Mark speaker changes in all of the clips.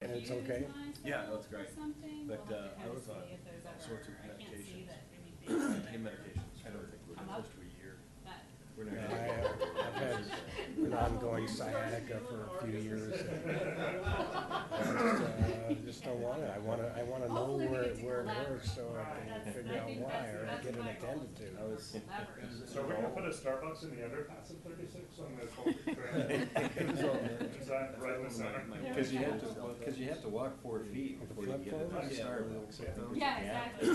Speaker 1: And it's okay?
Speaker 2: Yeah, that's great. But I was on all sorts of medications, pain medications. I don't think we're close to a year. We're not
Speaker 1: Yeah,
Speaker 2: gonna
Speaker 1: I've had an ongoing sciatica for a few years. I just don't want it. I want to know where it hurts so I can figure out why or get it attended to.
Speaker 2: I was.
Speaker 3: So we're gonna put a Starbucks in the underpass of 36 on the Colquitt Trail. Is that right in the center?
Speaker 2: Because you have to walk 4 feet before you get to Starbucks.
Speaker 4: Yeah, exactly.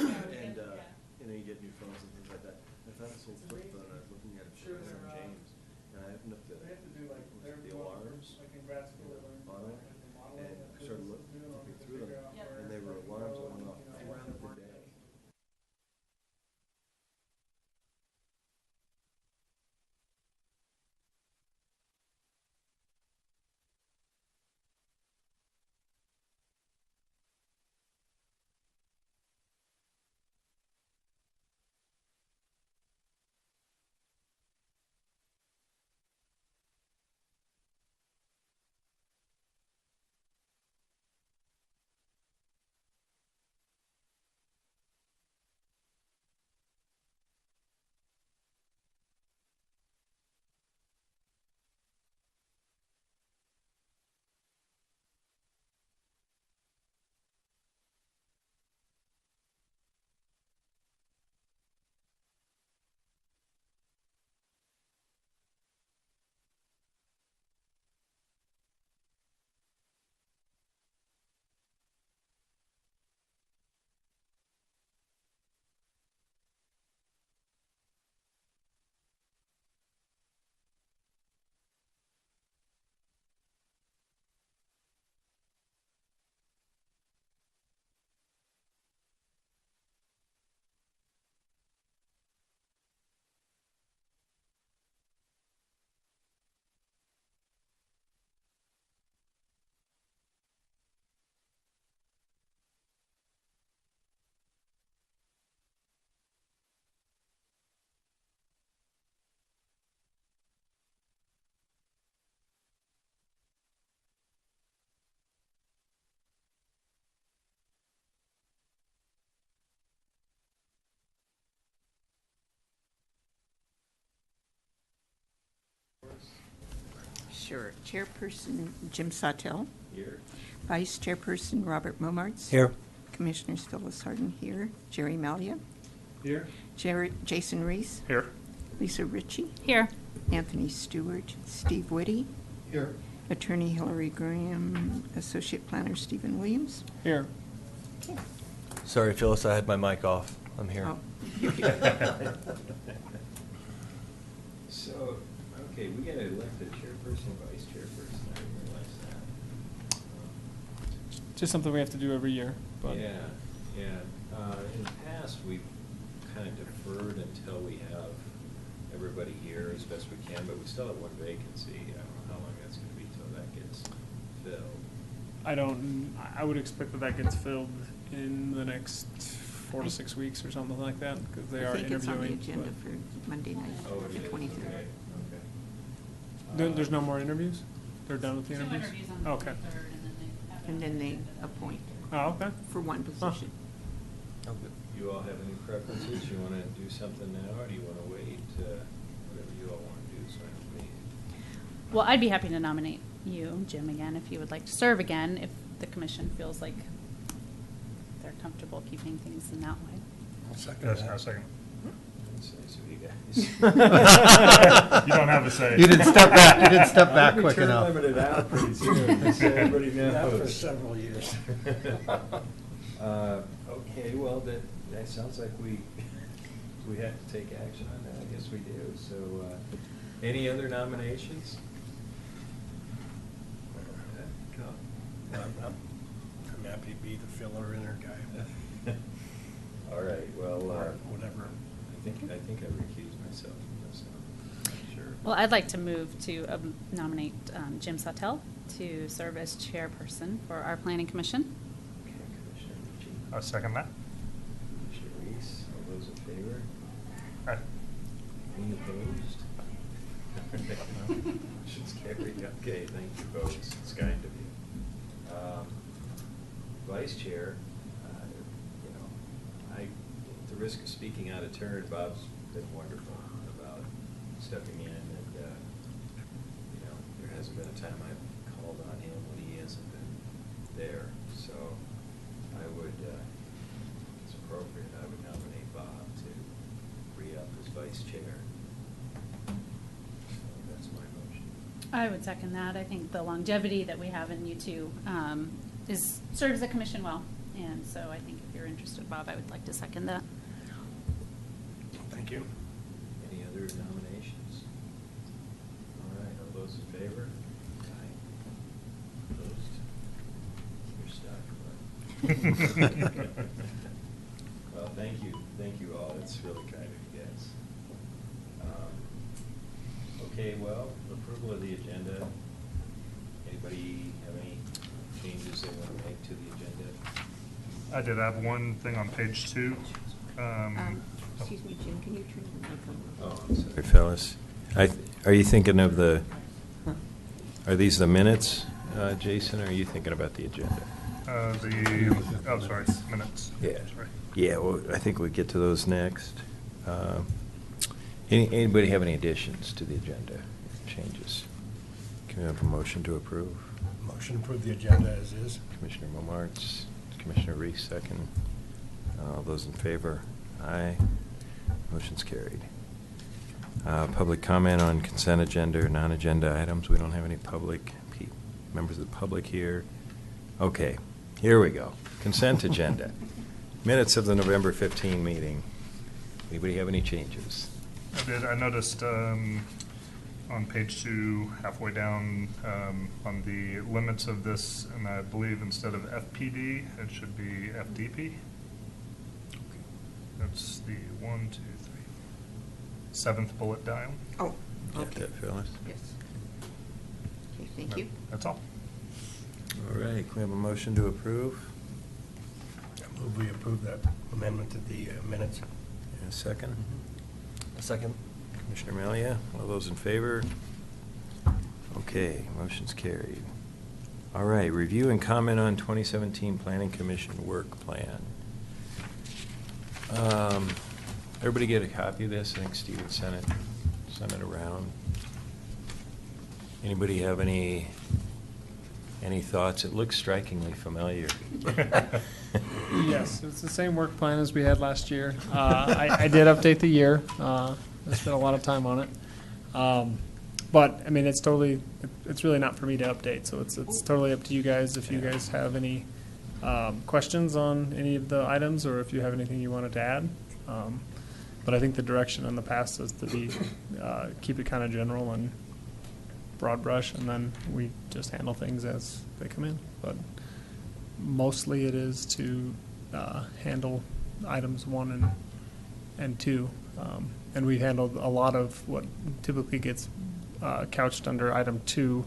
Speaker 2: And you get new phones and things like that. I found this little flip phone. I was looking at it for St. James, and I opened up the alarms on it, and I started looking through them, and they were alarms that went off throughout the day.
Speaker 5: Sure. Chairperson Jim Sawtell.
Speaker 2: Here.
Speaker 5: Vice Chairperson Robert Momarts.
Speaker 1: Here.
Speaker 5: Commissioners Phyllis Harden here. Jerry Malia.
Speaker 3: Here.
Speaker 5: Jason Reese.
Speaker 3: Here.
Speaker 5: Lisa Ritchie.
Speaker 4: Here.
Speaker 5: Anthony Stewart. Steve Whitty.
Speaker 1: Here.
Speaker 5: Attorney Hillary Graham. Associate Planner Stephen Williams.
Speaker 3: Here.
Speaker 6: Sorry, Phyllis, I had my mic off. I'm here.
Speaker 5: Oh.
Speaker 2: So, okay, we gotta elect a chairperson, vice chairperson. I didn't realize that.
Speaker 7: Just something we have to do every year. But
Speaker 2: Yeah, yeah. In the past, we've kind of deferred until we have everybody here as best we can, but we still have one vacancy. I don't know how long that's gonna be till that gets filled.
Speaker 7: I would expect that gets filled in the next 4 to 6 weeks or something like that, because they are
Speaker 5: I think it's on the
Speaker 7: interviewing.
Speaker 5: agenda
Speaker 7: but-
Speaker 5: for Monday night,
Speaker 2: Oh, it
Speaker 5: the
Speaker 2: is,
Speaker 5: 23rd.
Speaker 2: okay,
Speaker 7: There's no more interviews? They're done with the
Speaker 4: Two
Speaker 7: interviews?
Speaker 4: interviews on the
Speaker 7: Okay.
Speaker 4: 23rd,
Speaker 5: And then they appoint
Speaker 7: Oh, okay.
Speaker 5: for one position.
Speaker 6: Oh, good.
Speaker 2: You all have any preferences? You wanna do something now, or do you wanna wait, whatever you all wanna do, so I don't wait?
Speaker 4: Well, I'd be happy to nominate you, Jim, again, if you would like to serve again, if the commission feels like they're comfortable keeping things in that way.
Speaker 1: I'll second
Speaker 3: Yes,
Speaker 1: that.
Speaker 3: I'll second.
Speaker 2: That's nice of you guys.
Speaker 3: You don't have to say.
Speaker 8: You didn't step back. You didn't step
Speaker 2: I'm
Speaker 8: back
Speaker 2: gonna be
Speaker 8: quick
Speaker 2: term
Speaker 8: enough.
Speaker 2: limited out pretty soon, so everybody
Speaker 1: That for
Speaker 2: knows.
Speaker 1: several years.
Speaker 2: Okay, well, that sounds like we have to take action on that. I guess we do. So, any other nominations?
Speaker 1: I'm happy to be the filler inner guy,
Speaker 2: All right, well,
Speaker 1: or whatever.
Speaker 2: I think I recuse myself from this one. Sure.
Speaker 4: Well, I'd like to move to nominate Jim Sawtell to serve as chairperson for our planning commission.
Speaker 2: Okay, Commissioner Ritchie.
Speaker 3: I'll second that.
Speaker 2: Commissioner Reese, all those in favor?
Speaker 3: Aye.
Speaker 2: Any opposed? Motion's carried. Okay, thank you, folks. It's kind of you.
Speaker 8: vice chair, you know, at the risk of speaking out of turn, Bob's been wonderful about stepping in, and, you know, there hasn't been a time I've called on him when he hasn't been there. So I would, it's appropriate, I would nominate Bob to re-up as vice chair. So that's my motion.
Speaker 4: I would second that. I think the longevity that we have in you two serves the commission well. And so I think if you're interested, Bob, I would like to second that.
Speaker 1: Thank you.
Speaker 8: Any other nominations? All right, all those in favor? Aye. Opposed? You're stuck, but. Well, thank you all, it's really kind of you guys. Okay, well, approval of the agenda. Anybody have any changes they want to make to the agenda?
Speaker 3: I did have one thing on page 2.
Speaker 5: Excuse me, Jim, can you turn the mic on?
Speaker 8: Oh, I'm sorry. Hey, fellas, are you thinking of are these the minutes, Jason, or are you thinking about the agenda?
Speaker 3: Sorry, minutes.
Speaker 8: Yeah.
Speaker 3: Sorry.
Speaker 8: Yeah, well, I think we'll get to those next. Anybody have any additions to the agenda, changes? Can we have a motion to approve?
Speaker 1: Motion to approve the agenda as is.
Speaker 8: Commissioner Momartz, Commissioner Reese, second. All those in favor? Aye. Motion's carried. Public comment on consent agenda or non-agenda items. We don't have any members of the public here. Okay, here we go. Consent agenda. Minutes of the November 15 meeting. Anybody have any changes?
Speaker 3: I did. I noticed on page 2, halfway down, on the limits of this, and I believe instead of FPD, it should be FDP. That's the 1, 2, 3, 7th bullet down.
Speaker 5: Oh,
Speaker 8: Got
Speaker 5: okay.
Speaker 8: that, Phyllis?
Speaker 5: Yes. Okay, thank you.
Speaker 3: That's all.
Speaker 8: All right, can we have a motion to approve?
Speaker 1: I move we approve that amendment to the minutes.
Speaker 8: And a second?
Speaker 6: A second.
Speaker 8: Commissioner Melia, all those in favor? Okay, motion's carried. All right, review and comment on 2017 Planning Commission work plan. Everybody get a copy of this? I think Steven sent it around. Anybody have any thoughts? It looks strikingly familiar.
Speaker 7: Yes, it's the same work plan as we had last year. I did update the year. I spent a lot of time on it. But, I mean, it's really not for me to update, so it's totally up to you guys if you guys have any questions on any of the items or if you have anything you wanted to add. But I think the direction in the past is to keep it kind of general and broad brush, and then we just handle things as they come in. But mostly it is to handle items 1 and 2. And we handled a lot of what typically gets couched under item 2.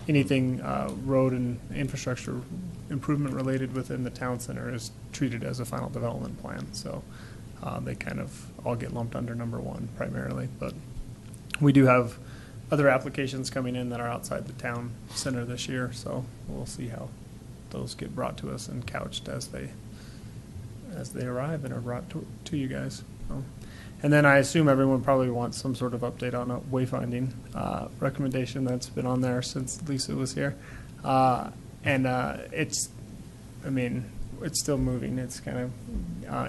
Speaker 7: Anything road and infrastructure improvement related within the town center is treated as a final development plan. So they kind of all get lumped under number 1 primarily. But we do have other applications coming in that are outside the town center this year. So we'll see how those get brought to us and couched as they arrive and are brought to you guys. And then I assume everyone probably wants some sort of update on a wayfinding recommendation that's been on there since Lisa was here. It's still moving. It's kind of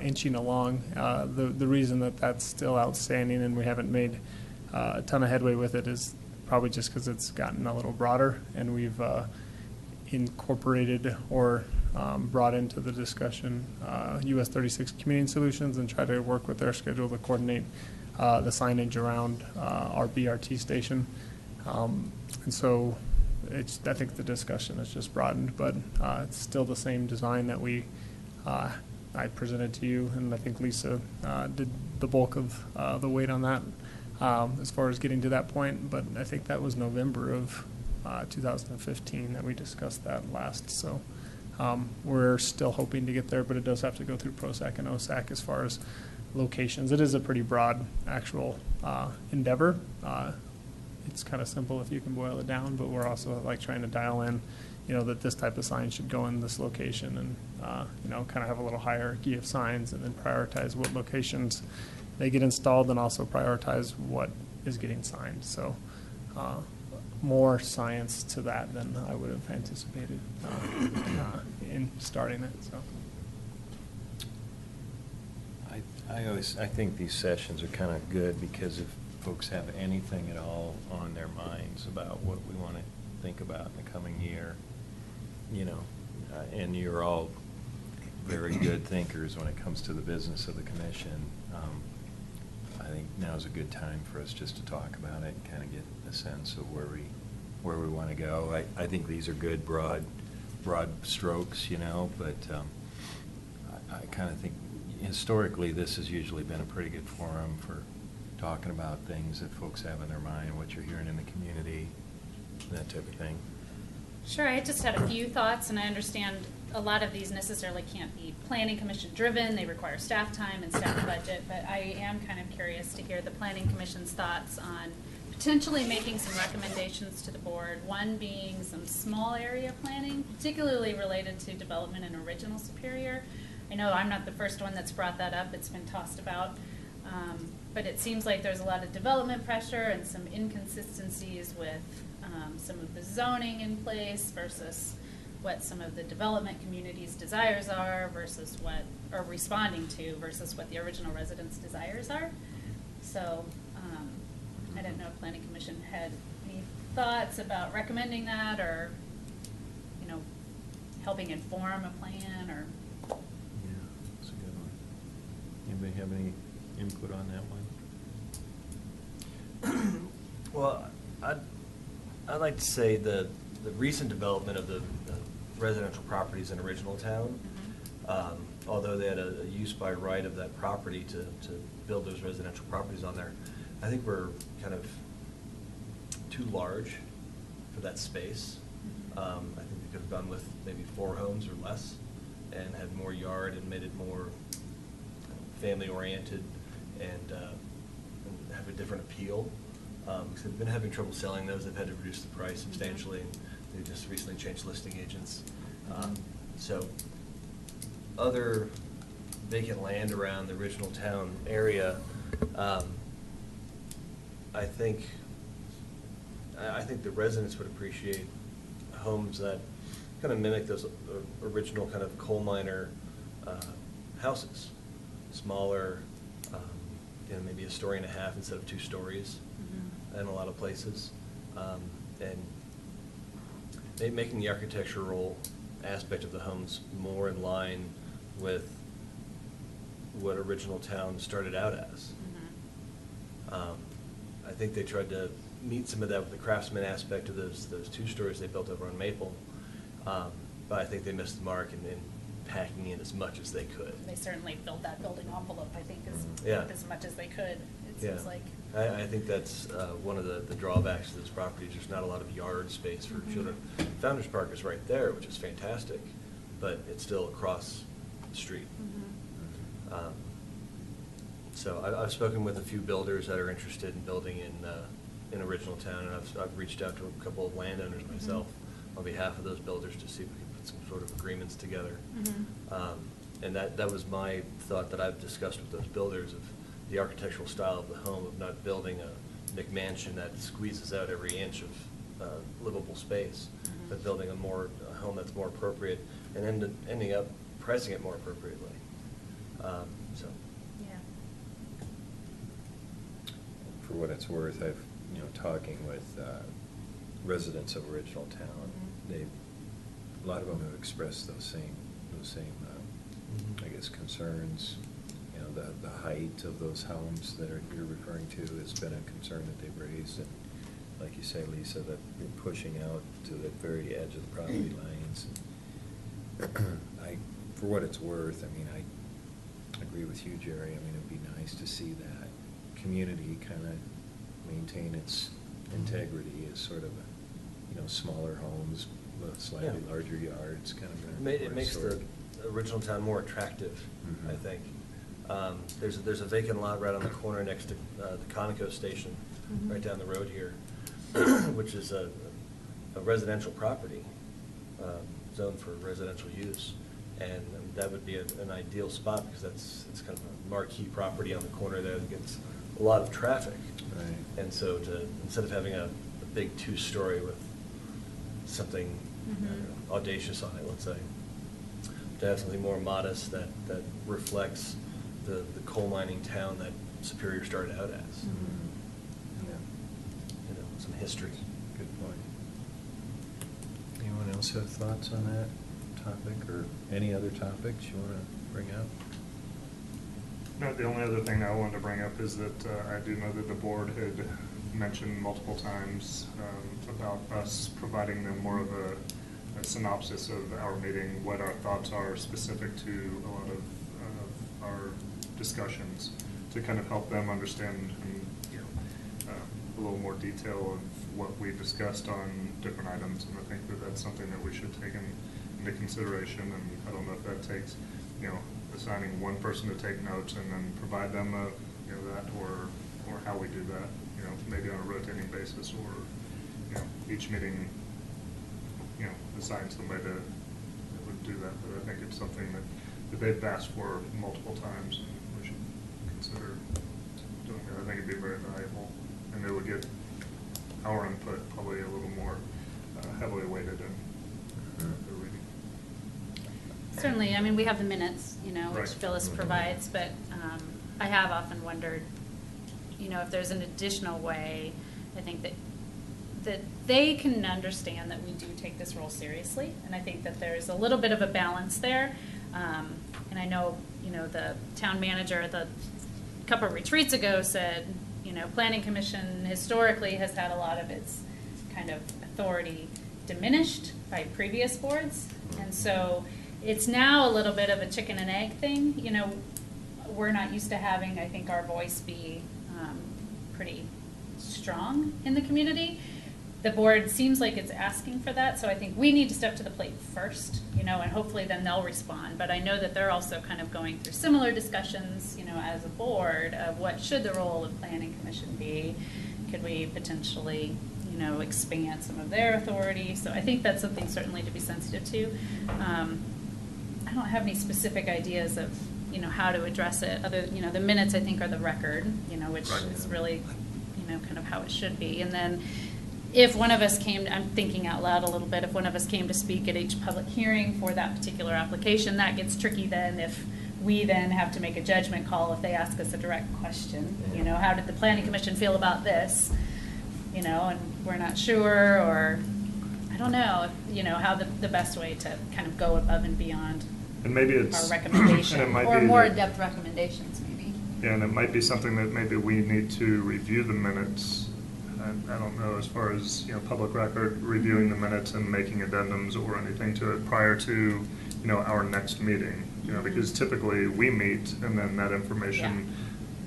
Speaker 7: inching along. The reason that that's still outstanding and we haven't made a ton of headway with it is probably just because it's gotten a little broader, and we've incorporated or brought into the discussion US 36 Community Solutions and try to work with their schedule to coordinate the signage around our BRT station. And so I think the discussion has just broadened, but it's still the same design that I presented to you, and I think Lisa did the bulk of the weight on that as far as getting to that point. But I think that was November of 2015 that we discussed that last. So we're still hoping to get there, but it does have to go through PROSAC and OSAC as far as locations. It is a pretty broad actual endeavor. It's kind of simple if you can boil it down, but we're also like trying to dial in that this type of sign should go in this location, and, kind of have a little hierarchy of signs, and then prioritize what locations they get installed, and also prioritize what is getting signed. So more science to that than I would have anticipated in starting it. So.
Speaker 8: I think these sessions are kind of good, because if folks have anything at all on their minds about what we want to think about in the coming year, and you're all very good thinkers when it comes to the business of the commission, I think now's a good time for us just to talk about it and kind of get a sense of where we want to go. I think these are good broad strokes, but I kind of think historically this has usually been a pretty good forum for talking about things that folks have in their mind, what you're hearing in the community, that type of thing.
Speaker 4: Sure, I just had a few thoughts, and I understand a lot of these necessarily can't be planning commission driven. They require staff time and staff budget, but I am kind of curious to hear the planning commission's thoughts on potentially making some recommendations to the board, one being some small area planning, particularly related to development in Original Superior. I know I'm not the first one that's brought that up. It's been tossed about. But it seems like there's a lot of development pressure and some inconsistencies with some of the zoning in place versus what some of the development community's desires are versus what, or responding to, versus what the original residents' desires are. So I didn't know if Planning Commission had any thoughts about recommending that, or, helping inform a plan, or.
Speaker 8: Yeah, that's a good one. Anybody have any input on that one?
Speaker 2: Well, I'd like to say the recent development of the residential properties in Original Town, although they had a use by right of that property to build those residential properties on there, I think we're kind of too large for that space. I think we could have gone with maybe 4 homes or less and had more yard and made it more family-oriented and have a different appeal. Because they've been having trouble selling those. They've had to reduce the price substantially, and they just recently changed listing agents. So other vacant land around the Original Town area, I think the residents would appreciate homes that kind of mimic those original kind of coal miner houses, smaller, maybe 1.5 stories instead of 2 stories in a lot of places, and making the architectural aspect of the homes more in line with what Original Town started out as. I think they tried to meet some of that with the craftsman aspect of those 2 stories they built over on Maple, but I think they missed the mark in packing in as much as they could.
Speaker 4: They certainly filled that building envelope, I think, as much as they could, it seems like.
Speaker 2: I think that's one of the drawbacks to this property. There's not a lot of yard space for children. Founders Park is right there, which is fantastic, but it's still across the street. So I've spoken with a few builders that are interested in building in Original Town, and I've reached out to a couple of landowners myself on behalf of those builders to see if we can put some sort of agreements together. And that was my thought that I've discussed with those builders, of the architectural style of the home, of not building a McMansion that squeezes out every inch of livable space, but building a home that's more appropriate, and ending up pricing it more appropriately.
Speaker 8: For what it's worth, I've, talking with residents of Original Town, a lot of them have expressed those same I guess, concerns. The height of those homes that you're referring to has been a concern that they've raised, and like you say, Lisa, that you're pushing out to the very edge of the property lines. For what it's worth, I agree with you, Jerry. It'd be nice to see that community kind of maintain its integrity as sort of smaller homes with slightly larger yards, kind of.
Speaker 2: It makes the Original Town more attractive, I think. There's a vacant lot right on the corner next to the Conoco station, right down the road here, which is a residential property, zoned for residential use. And that would be an ideal spot because it's kind of a marquee property on the corner there that gets a lot of traffic.
Speaker 8: Right.
Speaker 2: And so instead of having a big two-story with something audacious on it, let's say, to have something more modest that reflects the coal mining town that Superior started out as.
Speaker 8: Yeah.
Speaker 2: Some history.
Speaker 8: Good point. Anyone else have thoughts on that topic or any other topics you want to bring up?
Speaker 3: No, the only other thing I wanted to bring up is that I do know that the board had mentioned multiple times about us providing them more of a synopsis of our meeting, what our thoughts are specific to a lot of our discussions, to kind of help them understand a little more detail of what we discussed on different items. And I think that that's something that we should take into consideration. And I don't know if that takes, assigning one person to take notes and then provide them that, or how we do that, maybe on a rotating basis, or each meeting, assign somebody that would do that. But I think it's something that they've asked for multiple times, and we should consider doing that. I think it'd be very valuable, and it would get our input probably a little more heavily weighted in the reading.
Speaker 4: Certainly, I mean, we have the minutes, which
Speaker 3: Right.
Speaker 4: Phyllis provides, but I have often wondered, if there's an additional way. I think that they can understand that we do take this role seriously, and I think that there's a little bit of a balance there. And I know, the town manager a couple of retreats ago said, Planning Commission historically has had a lot of its kind of authority diminished by previous boards, and so it's now a little bit of a chicken and egg thing. We're not used to having, I think, our voice be pretty strong in the community. The board seems like it's asking for that, so I think we need to step to the plate first, and hopefully then they'll respond. But I know that they're also kind of going through similar discussions, as a board, of what should the role of Planning Commission be. Could we potentially, expand some of their authority? So I think that's something certainly to be sensitive to. I don't have any specific ideas of, how to address it. Other, the minutes I think are the record, which
Speaker 3: Right.
Speaker 4: is really, kind of how it should be. And then if one of us came, I'm thinking out loud a little bit, if one of us came to speak at each public hearing for that particular application, that gets tricky then if we then have to make a judgment call if they ask us a direct question. How did the Planning Commission feel about this? And we're not sure, or I don't know, how the best way to kind of go above and beyond
Speaker 3: And maybe it's
Speaker 4: our recommendation,
Speaker 3: and it might
Speaker 4: or
Speaker 3: be
Speaker 4: more
Speaker 3: that-
Speaker 4: in-depth recommendations, maybe.
Speaker 3: Yeah, and it might be something that maybe we need to review the minutes. I don't know, as far as, public record, reviewing the minutes and making addendums or anything to it prior to, our next meeting. Because typically we meet and then that information,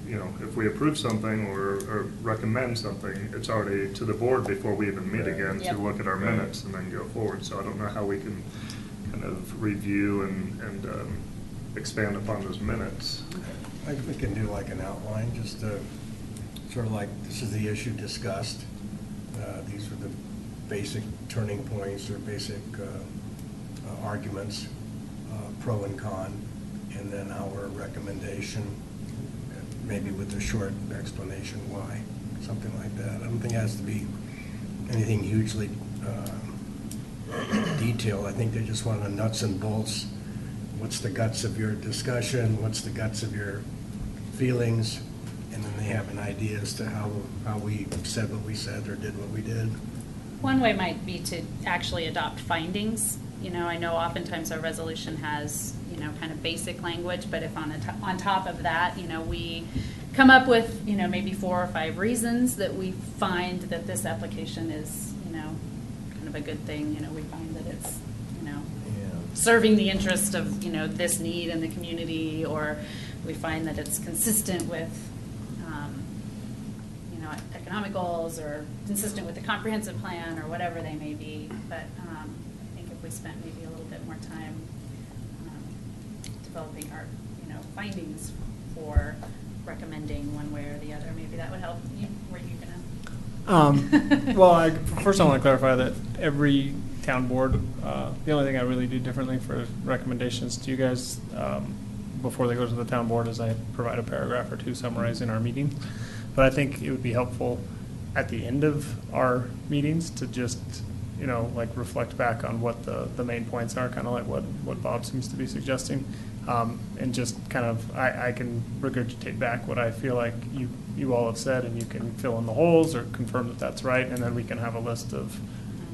Speaker 3: if we approve something or recommend something, it's already to the board before we even meet
Speaker 8: Right.
Speaker 3: again to
Speaker 4: Yep.
Speaker 3: look at our minutes and then go forward. So I don't know how we can kind of review and expand upon those minutes.
Speaker 1: I think we can do like an outline, just sort of like, this is the issue discussed. These are the basic turning points or basic arguments, pro and con, and then our recommendation, maybe with a short explanation why, something like that. I don't think it has to be anything hugely detailed. I think they just want the nuts and bolts. What's the guts of your discussion? What's the guts of your feelings? And then they have an idea as to how we said what we said or did what we did.
Speaker 4: One way might be to actually adopt findings. I know oftentimes our resolution has, kind of basic language, but if on top of that, we come up with, maybe 4 or 5 reasons that we find that this application is, kind of a good thing. We find that it's, serving the interest of, this need in the community, or we find that it's consistent with, economic goals, or consistent with the comprehensive plan, or whatever they may be. But I think if we spent maybe a little bit more time developing our, findings for recommending one way or the other, maybe that would help. Were you gonna?
Speaker 7: Well, first I want to clarify that every town board. The only thing I really do differently for recommendations to you guys before they go to the town board is I provide a paragraph or two summarizing our meeting. But I think it would be helpful at the end of our meetings to just, like reflect back on what the main points are, kind of like what Bob seems to be suggesting. And just kind of, I can regurgitate back what I feel like you all have said, and you can fill in the holes or confirm that that's right, and then we can have a list of,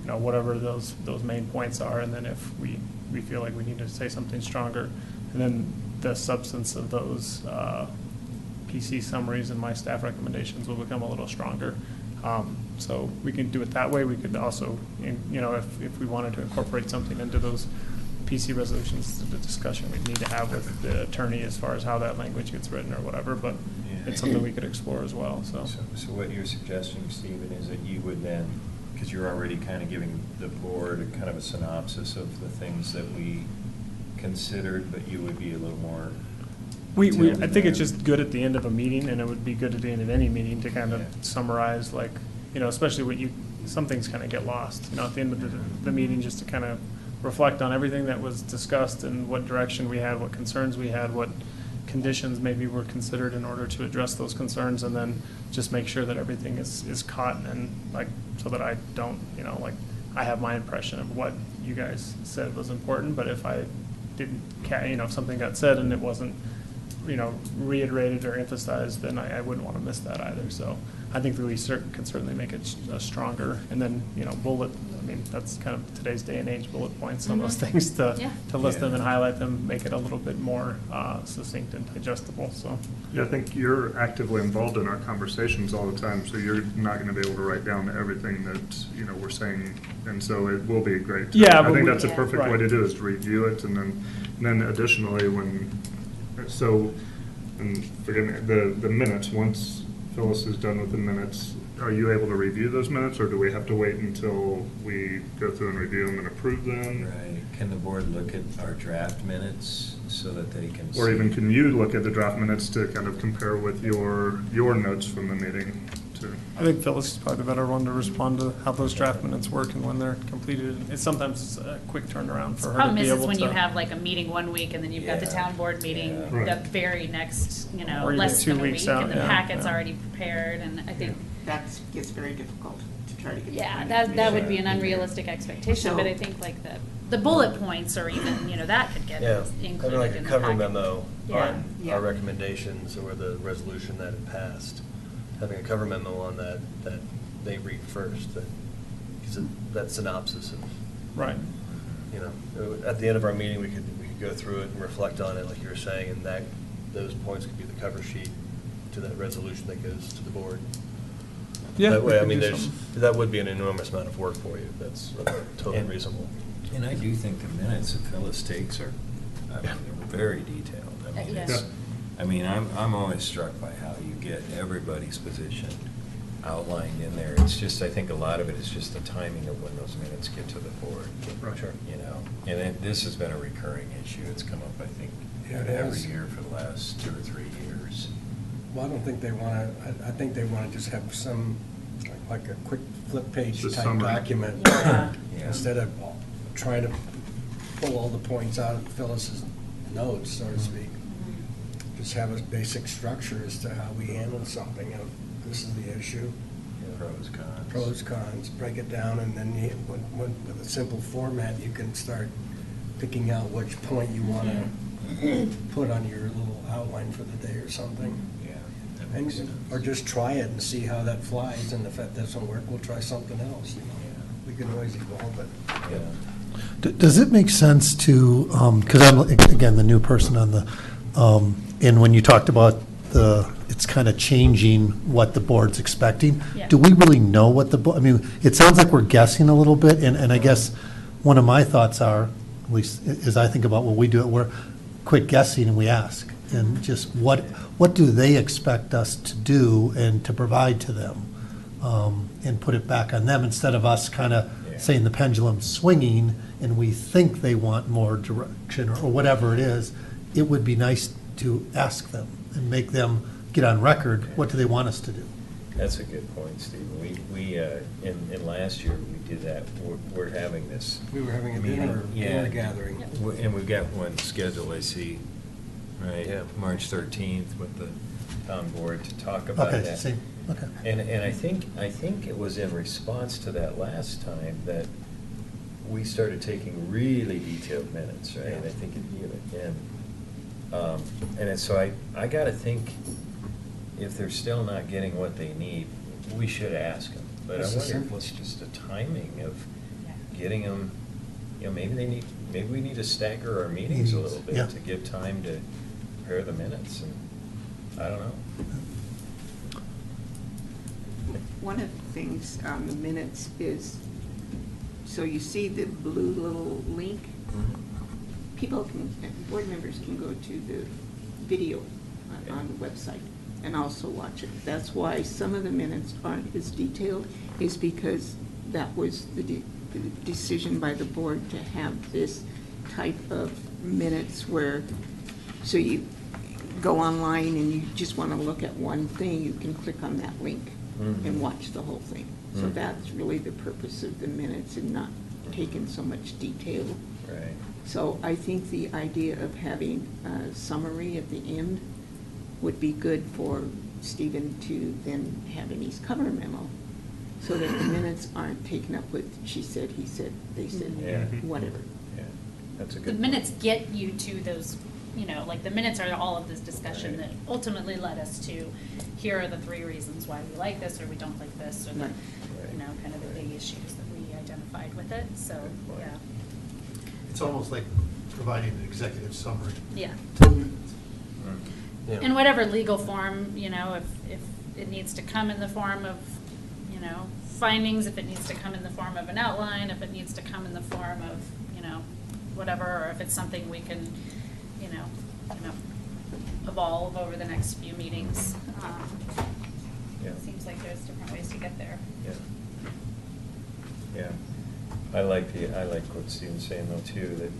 Speaker 7: whatever those main points are, and then if we feel like we need to say something stronger, and then the substance of those PC summaries and my staff recommendations will become a little stronger. So we can do it that way. We could also, if we wanted to incorporate something into those PC resolutions, the discussion we'd need to have with the attorney as far as how that language gets written or whatever, but it's something we could explore as well, so.
Speaker 8: So what you're suggesting, Stephen, is that you would then, because you're already kind of giving the board a kind of a synopsis of the things that we considered, but you would be a little more.
Speaker 7: I think it's just good at the end of a meeting, and it would be good at the end of any meeting to kind of
Speaker 8: Yeah.
Speaker 7: summarize, like, especially some things kind of get lost, at the end of the meeting, just to kind of reflect on everything that was discussed and what direction we had, what concerns we had, what conditions maybe were considered in order to address those concerns, and then just make sure that everything is caught and so that I don't, I have my impression of what you guys said was important, but if I didn't, if something got said and it wasn't, reiterated or emphasized, then I wouldn't want to miss that either. So I think that we can certainly make it stronger. And then, that's kind of today's day and age, bullet points on those things to list them and highlight them, make it a little bit more succinct and digestible, so.
Speaker 3: Yeah, I think you're actively involved in our conversations all the time, so you're not going to be able to write down everything that, we're saying, and so it will be great.
Speaker 7: Yeah,
Speaker 3: I think
Speaker 7: but
Speaker 3: that's a perfect way to do is to review it, and then additionally, and forgive me, the minutes, once Phyllis is done with the minutes, are you able to review those minutes, or do we have to wait until we go through and review them and approve them?
Speaker 8: Right. Can the board look at our draft minutes so that they can see?
Speaker 3: Or even can you look at the draft minutes to kind of compare with your notes from the meeting too?
Speaker 7: I think Phyllis is probably the better one to respond to how those draft minutes work and when they're completed. It's sometimes a quick turnaround for her to
Speaker 4: Problem
Speaker 7: be
Speaker 4: is
Speaker 7: able to.
Speaker 4: when you have like a meeting 1 week and then you've got the
Speaker 8: Yeah.
Speaker 4: town board meeting
Speaker 3: Yeah.
Speaker 4: the very next,
Speaker 7: Or even
Speaker 4: less
Speaker 7: 2
Speaker 4: than a
Speaker 7: weeks
Speaker 4: week,
Speaker 7: out,
Speaker 4: and the
Speaker 7: yeah,
Speaker 4: packet's
Speaker 7: yeah.
Speaker 4: already prepared, and I think,
Speaker 5: That gets very difficult to try to get.
Speaker 4: yeah,
Speaker 5: the
Speaker 4: that would be an
Speaker 5: information in there.
Speaker 4: unrealistic expectation, but I
Speaker 5: So-
Speaker 4: think like the bullet points or even, that could get
Speaker 6: Yeah,
Speaker 4: included
Speaker 6: having like a
Speaker 4: in the
Speaker 6: cover
Speaker 4: packet.
Speaker 6: memo
Speaker 4: Yeah.
Speaker 6: on
Speaker 5: Yeah.
Speaker 6: our recommendations or the resolution that had passed. Having a cover memo on that they read first, because that synopsis of,
Speaker 7: Right.
Speaker 6: at the end of our meeting, we could go through it and reflect on it, like you were saying, and those points could be the cover sheet to that resolution that goes to the board.
Speaker 7: Yeah.
Speaker 6: That
Speaker 7: we
Speaker 6: way, I
Speaker 7: could
Speaker 6: mean,
Speaker 7: do something.
Speaker 6: that would be an enormous amount of work for you. That's totally
Speaker 8: And-
Speaker 6: reasonable.
Speaker 8: And I do think the minutes that Phyllis takes are, they're very detailed.
Speaker 4: Yes.
Speaker 8: I'm always struck by how you get everybody's position outlined in there. It's just, I think a lot of it is just the timing of when those minutes get to the board.
Speaker 6: Right. Sure.
Speaker 8: And this has been a recurring issue. It's come up, I think,
Speaker 1: Yeah, it
Speaker 8: every
Speaker 1: has.
Speaker 8: year for the last 2 or 3 years.
Speaker 1: Well, I don't think they want to, I think they want to just have some, like a quick flip page
Speaker 3: Just
Speaker 1: type
Speaker 3: summary.
Speaker 1: document.
Speaker 4: Yeah.
Speaker 8: Yeah.
Speaker 1: Instead of trying to pull all the points out of Phyllis's notes, so to speak. Just have a basic structure as to how we handle something. This is the issue,
Speaker 8: Pros, cons.
Speaker 1: pros, cons, break it down, and then with a simple format, you can start picking out which point you want to put on your little outline for the day or something.
Speaker 8: Yeah, that makes sense.
Speaker 1: Or just try it and see how that flies, and if that doesn't work, we'll try something else. We can always evolve it.
Speaker 8: Yeah.
Speaker 9: Does it make sense to, because I'm, again, the new person on the, and when you talked about it's kind of changing what the board's expecting,
Speaker 4: Yeah.
Speaker 9: do we really know what I mean, it sounds like we're guessing a little bit, and I guess one of my thoughts are, at least as I think about what we do, we're quit guessing and we ask, and just what do they expect us to do and to provide to them, and put it back on them, instead of us kind of
Speaker 8: Yeah.
Speaker 9: saying the pendulum's swinging and we think they want more direction or whatever it is. It would be nice to ask them and make them get on record, what do they want us to do?
Speaker 8: That's a good point, Steve. We, in last year, we did that. We're having this.
Speaker 1: We were having a
Speaker 8: meeting.
Speaker 1: dinner
Speaker 8: Yeah.
Speaker 1: gathering.
Speaker 8: And we've got one scheduled, I see, right?
Speaker 6: Yeah.
Speaker 8: March 13th with the town board to talk about that.
Speaker 9: Okay, same, okay.
Speaker 8: And I think it was in response to that last time that we started taking really detailed minutes, right? I think and so I gotta think, if they're still not getting what they need, we should ask them. But I
Speaker 1: That's the
Speaker 8: wonder if it's
Speaker 1: simplest.
Speaker 8: just a timing of
Speaker 4: Yeah.
Speaker 8: getting them, maybe we need to stagger our meetings a little
Speaker 9: Yeah.
Speaker 8: bit to give time to prepare the minutes, and I don't know.
Speaker 5: One of the things on the minutes is, so you see the blue little link? People can, board members can go to the video on the website and also watch it. That's why some of the minutes aren't as detailed, is because that was the decision by the board to have this type of minutes where, so you go online and you just want to look at one thing, you can click on that link and watch the whole thing. So
Speaker 8: Mhm.
Speaker 5: that's really the purpose of the minutes, and not taking so much detail.
Speaker 8: Right.
Speaker 5: So I think the idea of having a summary at the end would be good for Stephen to then have in his cover memo, so that the minutes aren't taken up with she said, he said, they said,
Speaker 8: Yeah.
Speaker 5: whatever.
Speaker 8: Yeah, that's a
Speaker 4: The
Speaker 8: good.
Speaker 4: minutes get you to those, like, the minutes are all of this discussion
Speaker 8: Right.
Speaker 4: that ultimately led us to, here are the 3 reasons why we like this or we don't like this, or the,
Speaker 5: Right.
Speaker 4: kind of the big issues that we identified with it, so,
Speaker 8: Good point.
Speaker 4: yeah.
Speaker 9: It's almost like providing an executive summary.
Speaker 4: Yeah.
Speaker 9: 10 minutes.
Speaker 6: Yeah.
Speaker 4: In whatever legal form, if it needs to come in the form of, findings, if it needs to come in the form of an outline, if it needs to come in the form of, whatever, or if it's something we can, evolve over the next few meetings.
Speaker 8: Yeah.
Speaker 4: It seems like there's different ways to get there.
Speaker 8: Yeah. Yeah. I like what Stephen's saying though too, that,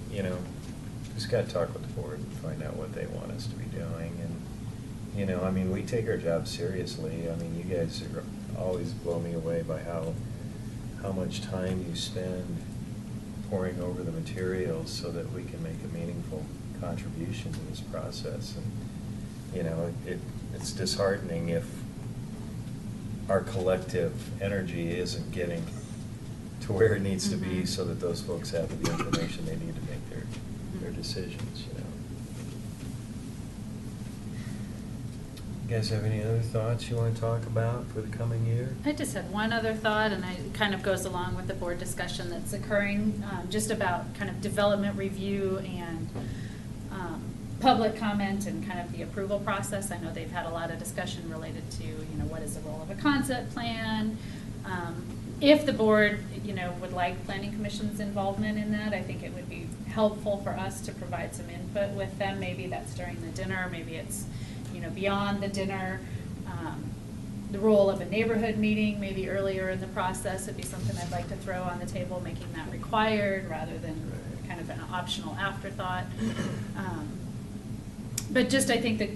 Speaker 8: just gotta talk with the board and find out what they want us to be doing. And, we take our job seriously. You guys always blow me away by how much time you spend poring over the materials so that we can make a meaningful contribution to this process. And, it's disheartening if our collective energy isn't getting to where it needs to be,
Speaker 4: Mhm.
Speaker 8: so that those folks have the information they need to make their decisions, You guys have any other thoughts you want to talk about for the coming year?
Speaker 4: I just had one other thought, and it kind of goes along with the board discussion that's occurring, just about kind of development review and public comment and kind of the approval process. I know they've had a lot of discussion related to, what is the role of a concept plan? If the board, would like planning commission's involvement in that, I think it would be helpful for us to provide some input with them. Maybe that's during the dinner, maybe it's, beyond the dinner. The role of a neighborhood meeting, maybe earlier in the process, would be something I'd like to throw on the table, making that required rather than kind of an optional afterthought. But just, I think that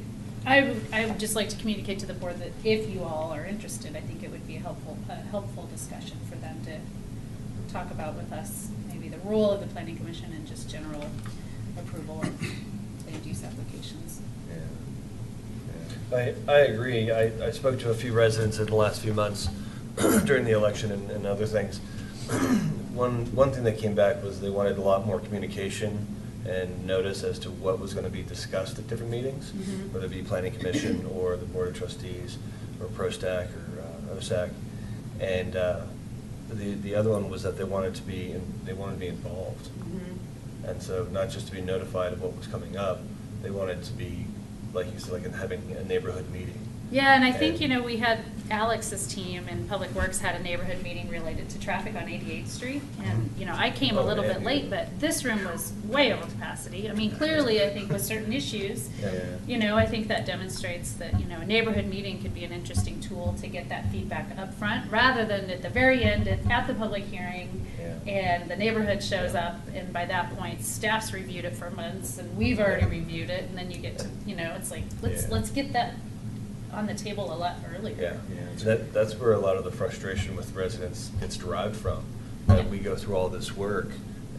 Speaker 4: I would just like to communicate to the board that if you all are interested, I think it would be a helpful discussion for them to talk about with us, maybe the role of the planning commission and just general approval of land use applications.
Speaker 6: I agree. I spoke to a few residents in the last few months during the election and other things. One thing that came back was they wanted a lot more communication and notice as to what was going to be discussed at different meetings,
Speaker 4: Mhm.
Speaker 6: whether it be planning commission or the board of trustees or ProStack or OSAC. And the other one was that they wanted to be involved.
Speaker 4: Mhm.
Speaker 6: And so not just to be notified of what was coming up, they wanted to be, like you said, like having a neighborhood meeting.
Speaker 4: Yeah, and I think, we had Alex's team in Public Works had a neighborhood meeting related to traffic on 88th Street. And, I came a
Speaker 6: Oh,
Speaker 4: little
Speaker 6: yeah,
Speaker 4: bit
Speaker 6: yeah.
Speaker 4: late, but this room was way over capacity. Clearly, I think with certain issues,
Speaker 6: Yeah.
Speaker 4: I think that demonstrates that, a neighborhood meeting could be an interesting tool to get that feedback up front, rather than at the very end at the public hearing.
Speaker 6: Yeah.
Speaker 4: And the neighborhood shows up, and by that point, staff's reviewed it for months, and we've already reviewed it, and then you get to, it's like,
Speaker 8: Yeah.
Speaker 4: let's get that on the table a lot earlier.
Speaker 6: Yeah, that's where a lot of the frustration with residents gets derived from. That we go through all this work,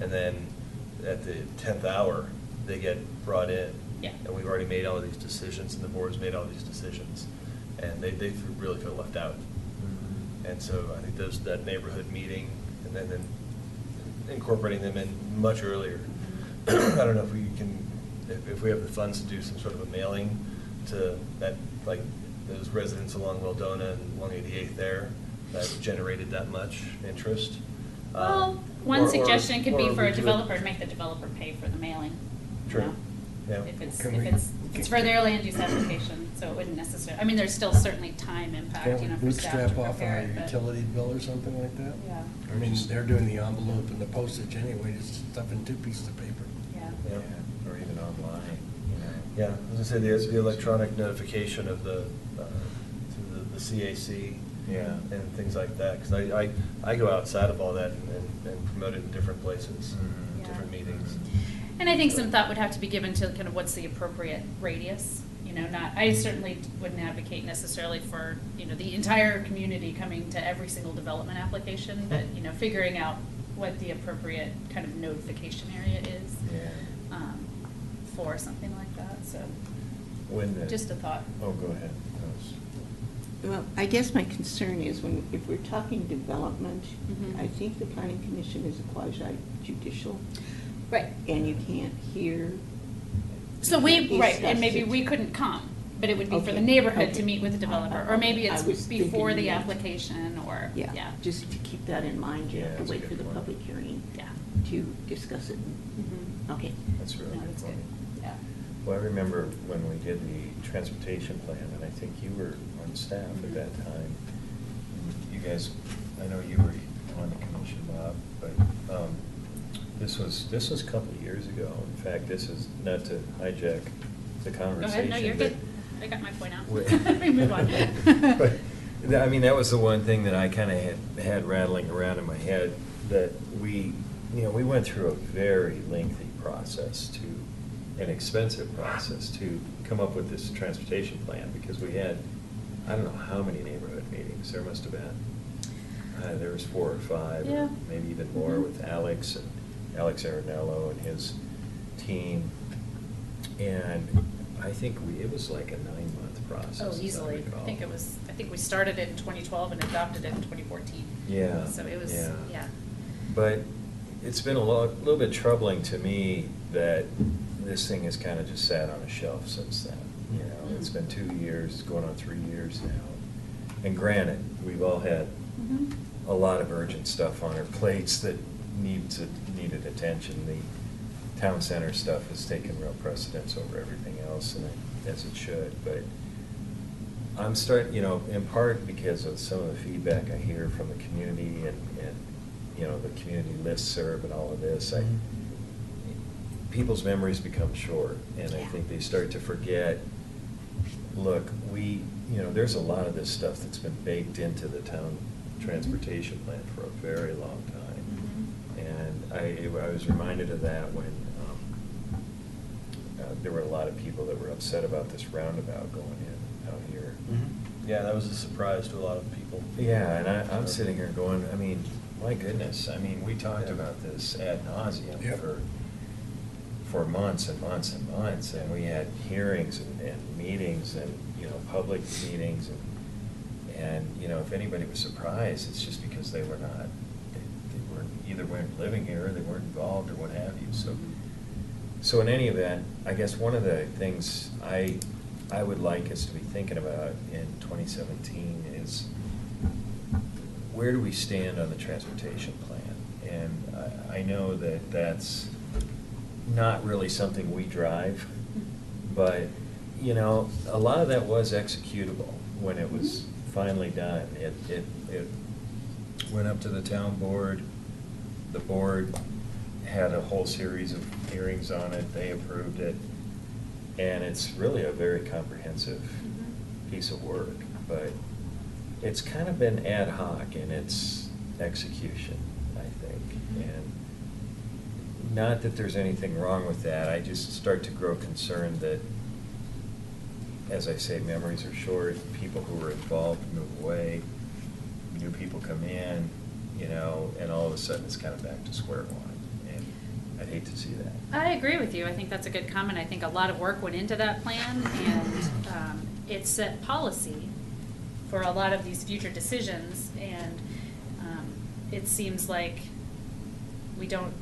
Speaker 6: and then at the 10th hour, they get brought in.
Speaker 4: Yeah.
Speaker 6: And we've already made all of these decisions, and the board's made all these decisions, and they really feel left out. And so I think that neighborhood meeting, and then incorporating them in much earlier. I don't know if we can, if we have the funds to do some sort of a mailing to that, like those residents along Wildona and 188th there, that generated that much interest.
Speaker 4: Well, one
Speaker 6: Or-
Speaker 4: suggestion could be
Speaker 6: or
Speaker 4: for
Speaker 6: we
Speaker 4: a
Speaker 6: do it-
Speaker 4: developer to make the developer pay for the mailing. you
Speaker 6: True.
Speaker 4: know?
Speaker 6: Yeah.
Speaker 4: If it's,
Speaker 1: Can
Speaker 4: if
Speaker 1: we-
Speaker 4: it's for their land use application, so it wouldn't necessarily, I mean, there's still certainly time impact, you know,
Speaker 1: Can't we
Speaker 4: for staff to
Speaker 1: bootstrap off
Speaker 4: prepare
Speaker 1: our
Speaker 4: it, but.
Speaker 1: utility bill or something like that?
Speaker 4: Yeah,
Speaker 1: I mean, they're doing the envelope and the postage anyway, just stuff in 2 pieces of paper.
Speaker 4: yeah.
Speaker 6: Yeah.
Speaker 8: Or even online, you know.
Speaker 6: Yeah, I was gonna say, the electronic notification of the, to the CAC.
Speaker 8: Yeah.
Speaker 6: And things like that, because I go outside of all that and promote it in different places,
Speaker 8: Mhm.
Speaker 6: different
Speaker 4: Yeah.
Speaker 6: meetings.
Speaker 4: And I think some thought would have to be given to kind of what's the appropriate radius, you know, not, I certainly wouldn't advocate necessarily for, you know, the entire community coming to every single development application, but, you know, figuring out what the appropriate kind of notification area is.
Speaker 8: Yeah.
Speaker 4: For something like that, so,
Speaker 8: When the.
Speaker 4: just a thought.
Speaker 8: Oh, go ahead.
Speaker 5: Well, I guess my concern is if we're talking development,
Speaker 4: Mhm.
Speaker 5: I think the planning commission is a quasi judicial,
Speaker 4: Right.
Speaker 5: and you can't hear.
Speaker 4: So we,
Speaker 5: discuss
Speaker 4: right, and maybe
Speaker 5: it.
Speaker 4: we couldn't come, but it would be for
Speaker 5: Okay,
Speaker 4: the neighborhood to
Speaker 5: okay.
Speaker 4: meet with the developer, or maybe
Speaker 5: I
Speaker 4: it's
Speaker 5: was thinking
Speaker 4: before the
Speaker 5: that.
Speaker 4: application, or,
Speaker 5: Yeah,
Speaker 4: yeah.
Speaker 5: just to keep that in mind, you
Speaker 8: Yeah,
Speaker 5: have to
Speaker 8: that's a
Speaker 5: wait for
Speaker 8: good
Speaker 5: the
Speaker 8: point.
Speaker 5: public hearing
Speaker 4: Yeah.
Speaker 5: to discuss it.
Speaker 4: Mhm.
Speaker 5: Okay.
Speaker 8: That's really
Speaker 4: No,
Speaker 8: good
Speaker 4: that's
Speaker 8: point.
Speaker 4: good, yeah.
Speaker 8: Well, I remember when we did the transportation plan, and I think you were on staff at that time. You guys, I know you were on the commission, Bob, but this was a couple of years ago. In fact, this is not to hijack the
Speaker 4: Go
Speaker 8: conversation.
Speaker 4: ahead, no, you're
Speaker 8: but-
Speaker 4: good. I got my point out.
Speaker 8: Wait.
Speaker 4: We move on.
Speaker 8: But, I mean, that was the one thing that I kind of had rattling around in my head, that we went through a very lengthy process an expensive process to come up with this transportation plan, because we had, I don't know how many neighborhood meetings, there must have been. There was 4 or 5,
Speaker 4: Yeah.
Speaker 8: or maybe even more,
Speaker 4: Mhm.
Speaker 8: with Alex Arenello and his team. And I think it was like a 9-month process.
Speaker 4: Oh,
Speaker 8: as I
Speaker 4: easily. I
Speaker 8: recall.
Speaker 4: think we started it in 2012 and adopted it in 2014.
Speaker 8: Yeah.
Speaker 4: So it was,
Speaker 8: yeah.
Speaker 4: yeah.
Speaker 8: But it's been a little bit troubling to me that this thing has kind of just sat on a shelf since then. You know, it's been 2 years, going on 3 years now. And granted, we've all had
Speaker 4: Mhm.
Speaker 8: a lot of urgent stuff on our plates that needed attention. The town center stuff has taken real precedence over everything else, and as it should. But I'm starting, in part because of some of the feedback I hear from the community and the community listserv and all of this, people's memories become short, and I
Speaker 4: Yeah.
Speaker 8: think they start to forget, look, there's a lot of this stuff that's been baked into the town transportation plan for a very long time.
Speaker 4: Mhm.
Speaker 8: And I was reminded of that when there were a lot of people that were upset about this roundabout going in out here.
Speaker 6: Yeah, that was a surprise to a lot of people.
Speaker 8: Yeah, and I'm sitting here going, I mean, my goodness, we talked
Speaker 6: Yeah.
Speaker 8: about this ad nauseum
Speaker 1: Yep.
Speaker 8: for months and months and months, and we had hearings and meetings and, public meetings, and, if anybody was surprised, it's just because they weren't living here, or they weren't involved, or what have you, so in any event, I guess one of the things I would like us to be thinking about in 2017 is, where do we stand on the transportation plan? And I know that that's not really something we drive, but, a lot of that was executable when it was finally done. It went up to the town board, the board had a whole series of hearings on it, they approved it, and it's really a very comprehensive piece of work, but it's kind of been ad hoc in its execution, I think. And not that there's anything wrong with that, I just start to grow concerned that as I say, memories are short. People who were involved move away, new people come in, you know, and all of a sudden it's kind of back to square one. And I'd hate to see that.
Speaker 4: I agree with you. I think that's a good comment. I think a lot of work went into that plan, and it set policy for a lot of these future decisions, and it seems like we don't,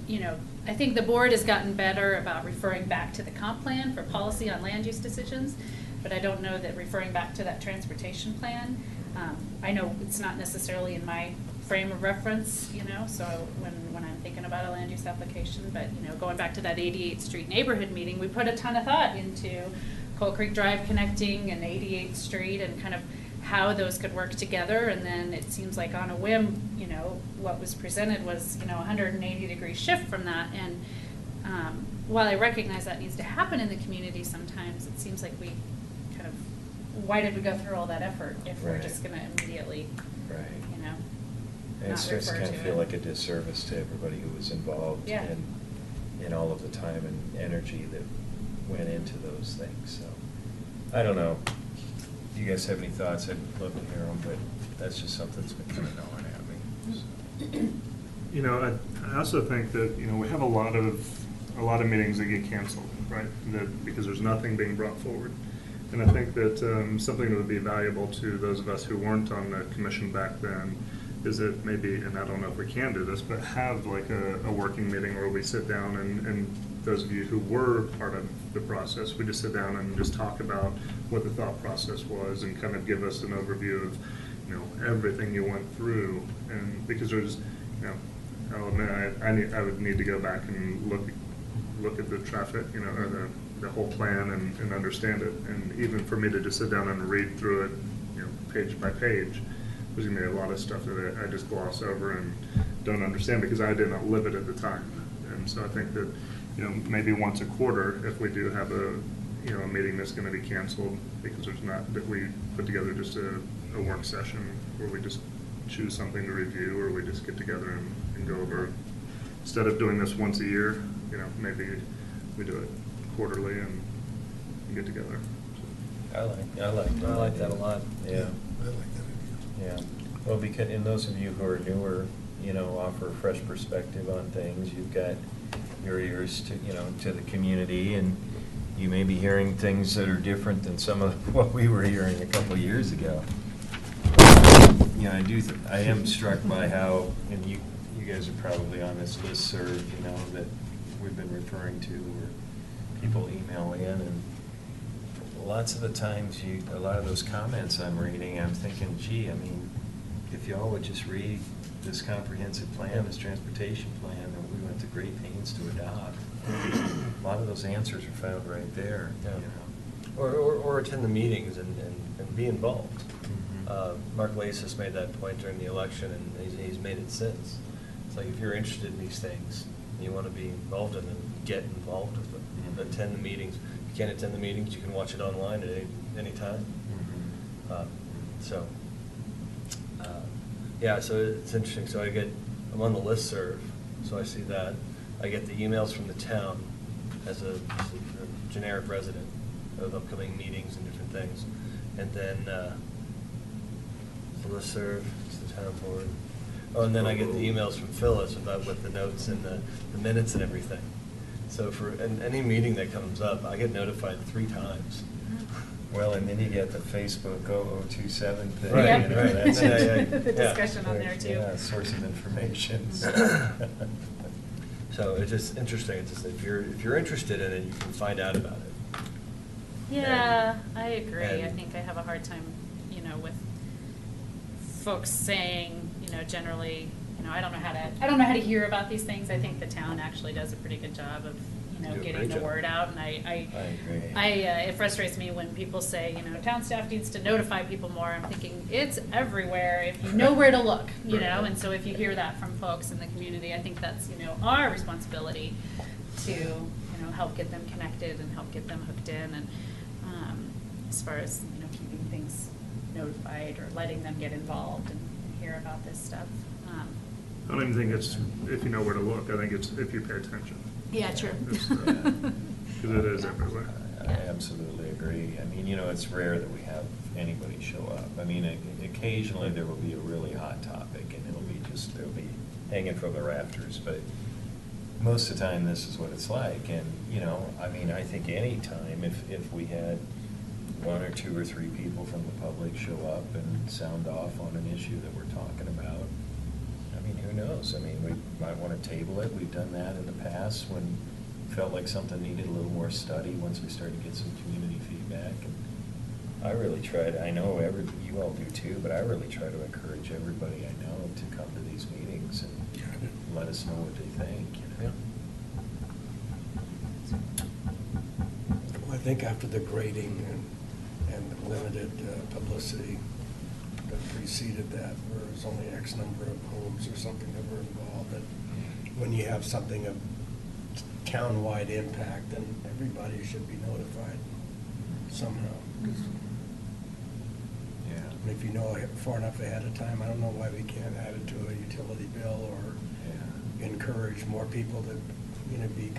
Speaker 4: you know, I think the board has gotten better about referring back to the comp plan for policy on land use decisions, but I don't know that referring back to that transportation plan, I know it's not necessarily in my frame of reference, you know, so when I'm thinking about a land use application, but, you know, going back to that 88th Street neighborhood meeting, we put a ton of thought into Coal Creek Drive connecting and 88th Street and kind of how those could work together, and then it seems like on a whim, you know, what was presented was, you know, 180-degree shift from that, and while I recognize that needs to happen in the community sometimes, it seems like we kind of, why did we go through all that effort if we're
Speaker 8: Right.
Speaker 4: just gonna immediately,
Speaker 8: Right.
Speaker 4: you know,
Speaker 8: And it
Speaker 4: not
Speaker 8: starts to
Speaker 4: refer
Speaker 8: kind of
Speaker 4: to
Speaker 8: feel
Speaker 4: it.
Speaker 8: like a disservice to everybody who was involved
Speaker 4: Yeah.
Speaker 8: in all of the time and energy that went into those things, so. I don't know. You guys have any thoughts? I'd love to hear them, but that's just something that's been kind of gnawing at me. so.
Speaker 3: You know, I also think that, you know, we have a lot of meetings that get canceled, right? That, because there's nothing being brought forward. And I think that something that would be valuable to those of us who weren't on the commission back then is that maybe, and I don't know if we can do this, but have like a working meeting where we sit down and those of you who were part of the process, we just sit down and just talk about what the thought process was and kind of give us an overview of, you know, everything you went through. And because there's, you know, I'll admit, I would need to go back and look at the traffic, you know, or the whole plan and understand it. And even for me to just sit down and read through it, you know, page by page, there's gonna be a lot of stuff that I just gloss over and don't understand because I did not live it at the time. And so I think that, you know, maybe once a quarter, if we do have a meeting that's gonna be canceled because there's not, that we put together just a work session where we just choose something to review, or we just get together and go over, instead of doing this once a year, you know, maybe we do it quarterly and get together.
Speaker 6: I like that a lot. Yeah.
Speaker 9: I like that idea.
Speaker 6: Yeah, well, because, and those of you who are newer, you know, offer a fresh perspective on things. You've got your ears to, you know, to the community, and you may be hearing things that are different than some of what we were hearing a couple of years ago. You know, I am struck by how, and you guys are probably on this listserv, you know, that we've been referring to, where people email in, and lots of the times, a lot of those comments I'm reading, I'm thinking, gee, I mean, if y'all would just read this comprehensive plan, this transportation plan that we went to great pains to adopt, a lot of those answers are found right there, you know. Or attend the meetings and be involved.
Speaker 8: Mhm.
Speaker 6: Mark Lasis made that point during the election, and he's made it since. It's like, if you're interested in these things, and you want to be involved in them, get involved with them.
Speaker 8: Mhm.
Speaker 6: Attend the meetings. If you can't attend the meetings, you can watch it online at any time.
Speaker 8: Mhm.
Speaker 6: So, yeah, so it's interesting. So I'm on the listserv, so I see that. I get the emails from the town as a generic resident of upcoming meetings and different things. And then the listserv, it's the town board. Oh, and then I get the emails from Phyllis with the notes and the minutes and everything. So for any meeting that comes up, I get notified 3 times.
Speaker 8: Well, and then you get the Facebook 0027 thing.
Speaker 6: Right,
Speaker 4: Yep.
Speaker 8: you know,
Speaker 6: right.
Speaker 8: that's-
Speaker 4: The discussion on there, too.
Speaker 8: Yeah, source of information.
Speaker 6: So it's just interesting. It's just, if you're interested in it, you can find out about it.
Speaker 4: Yeah, I agree. I
Speaker 6: and-
Speaker 4: think I have a hard time, you know, with folks saying, you know, generally, you know, I don't know how to hear about these things. I think the town actually does a pretty good job of, you know,
Speaker 6: Do a
Speaker 4: getting
Speaker 6: great
Speaker 4: the
Speaker 6: job.
Speaker 4: word out. And
Speaker 8: I agree.
Speaker 4: it frustrates me when people say, you know, town staff needs to notify people more. I'm thinking, it's everywhere if you know where to look, you know?
Speaker 6: Right.
Speaker 4: And so if you hear that from folks in the community, I think that's, you know, our responsibility to, you know, help get them connected and help get them hooked in. And as far as, you know, keeping things notified or letting them get involved and hear about this stuff.
Speaker 3: I don't even think it's if you know where to look. I think it's if you pay attention.
Speaker 4: Yeah, true.
Speaker 3: It's, Because it is everywhere.
Speaker 8: I absolutely agree. I mean, it's rare that we have anybody show up. I mean, occasionally there will be a really hot topic and it'll be hanging from the rafters, but most of the time this is what it's like. And, I mean, I think any time if we had one or two or three people from the public show up and sound off on an issue that we're talking about, I mean, who knows? I mean, we might want to table it. We've done that in the past when felt like something needed a little more study once we started to get some community feedback. And I really tried, I know you all do too, but I really try to encourage everybody I know to come to these meetings and let us know what they think,
Speaker 1: Well, I think after the grading and the limited publicity that preceded that, where there's only X number of homes or something that were involved, that when you have something of town-wide impact, then everybody should be notified somehow. 'Cause,
Speaker 8: Yeah.
Speaker 1: I mean, if you know far enough ahead of time, I don't know why we can't add it to a utility bill or encourage more people to, be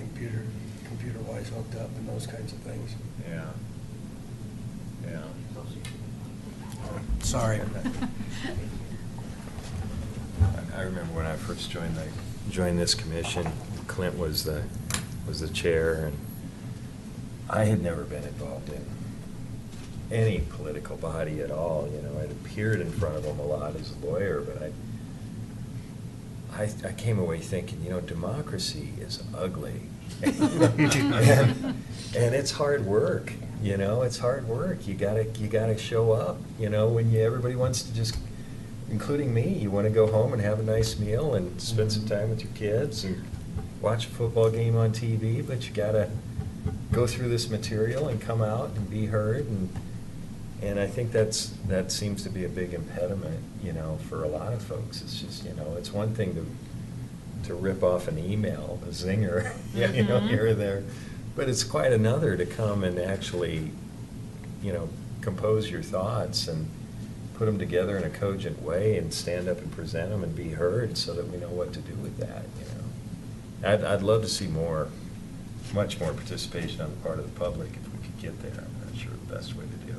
Speaker 1: computer-wise hooked up and those kinds of things.
Speaker 8: Yeah. Yeah.
Speaker 1: Sorry.
Speaker 8: I remember when I first joined this commission, Clint was the chair, and I had never been involved in any political body at all. I'd appeared in front of them a lot as a lawyer, but I came away thinking, democracy is ugly. and it's hard work, it's hard work. You gotta show up, when everybody wants to just, including me, you want to go home and have a nice meal and spend some time with your kids and watch a football game on TV, but you gotta go through this material and come out and be heard. And I think that seems to be a big impediment, for a lot of folks. It's just, it's one thing to rip off an email, a zinger, here or there, but it's quite another to come and actually, compose your thoughts and put them together in a cogent way and stand up and present them and be heard so that we know what to do with that, I'd love to see much more participation on the part of the public if we could get there. I'm not sure the best way to do it.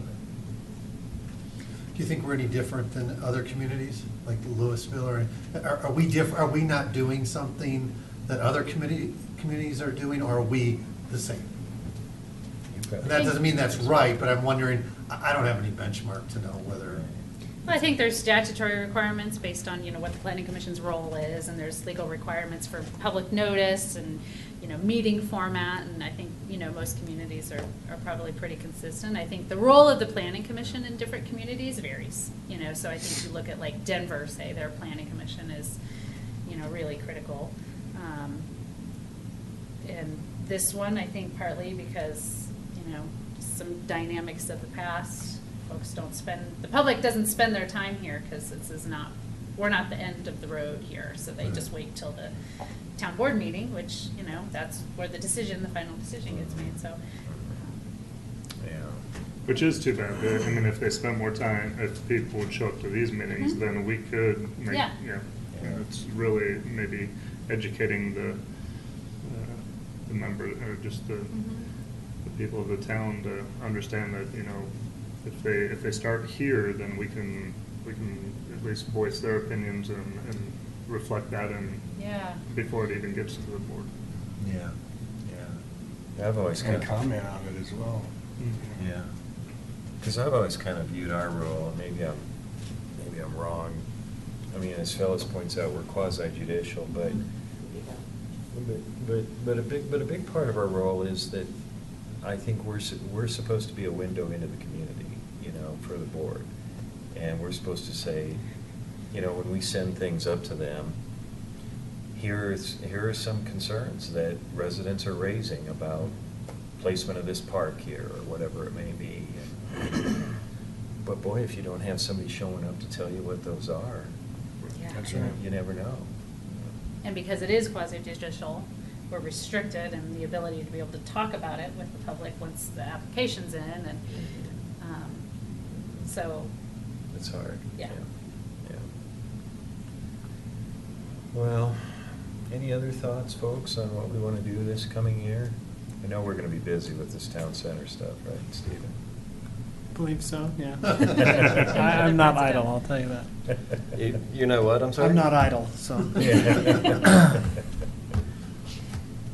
Speaker 9: Do you think we're any different than other communities, like Louisville, or are we are we not doing something that other communities are doing, or are we the same? And that doesn't mean that's right, but I'm wondering, I don't have any benchmark to know whether.
Speaker 4: Well, I think there's statutory requirements based on, what the planning commission's role is, and there's legal requirements for public notice and, meeting format, and I think, most communities are probably pretty consistent. I think the role of the planning commission in different communities varies, so I think you look at like Denver, say, their planning commission is, really critical. And this one, I think partly because, some dynamics of the past, the public doesn't spend their time here because we're not the end of the road here, so they just wait till the town board meeting, which, that's where the final decision gets made, so.
Speaker 8: Yeah.
Speaker 3: Which is too bad. I mean, if they spent more time, if people would show up to these meetings,
Speaker 4: Mhm.
Speaker 3: then we could make,
Speaker 4: Yeah.
Speaker 3: It's really maybe educating the member, or just the people of the town to understand that, if they start here, then we can at least voice their opinions and reflect that before it even gets to the board.
Speaker 8: Yeah. I've always
Speaker 1: And comment on it as well.
Speaker 8: Yeah, because I've always kind of viewed our role, and maybe I'm wrong. I mean, as Phyllis points out, we're quasi judicial, but a big part of our role is that I think we're supposed to be a window into the community, for the board, and we're supposed to say, when we send things up to them, here are some concerns that residents are raising about placement of this park here, or whatever it may be. But boy, if you don't have somebody showing up to tell you what those are,
Speaker 4: Yeah.
Speaker 1: That's right.
Speaker 8: you never know.
Speaker 4: And because it is quasi-judicial, we're restricted in the ability to be able to talk about it with the public once the application's in, and, so.
Speaker 8: It's hard.
Speaker 4: Yeah.
Speaker 8: Well, any other thoughts, folks, on what we want to do this coming year? I know we're gonna be busy with this town center stuff, right, Stephen?
Speaker 7: Believe so, yeah. I'm not idle, I'll tell you that.
Speaker 6: You know what, I'm sorry?
Speaker 7: I'm not idle, so.
Speaker 6: Yeah.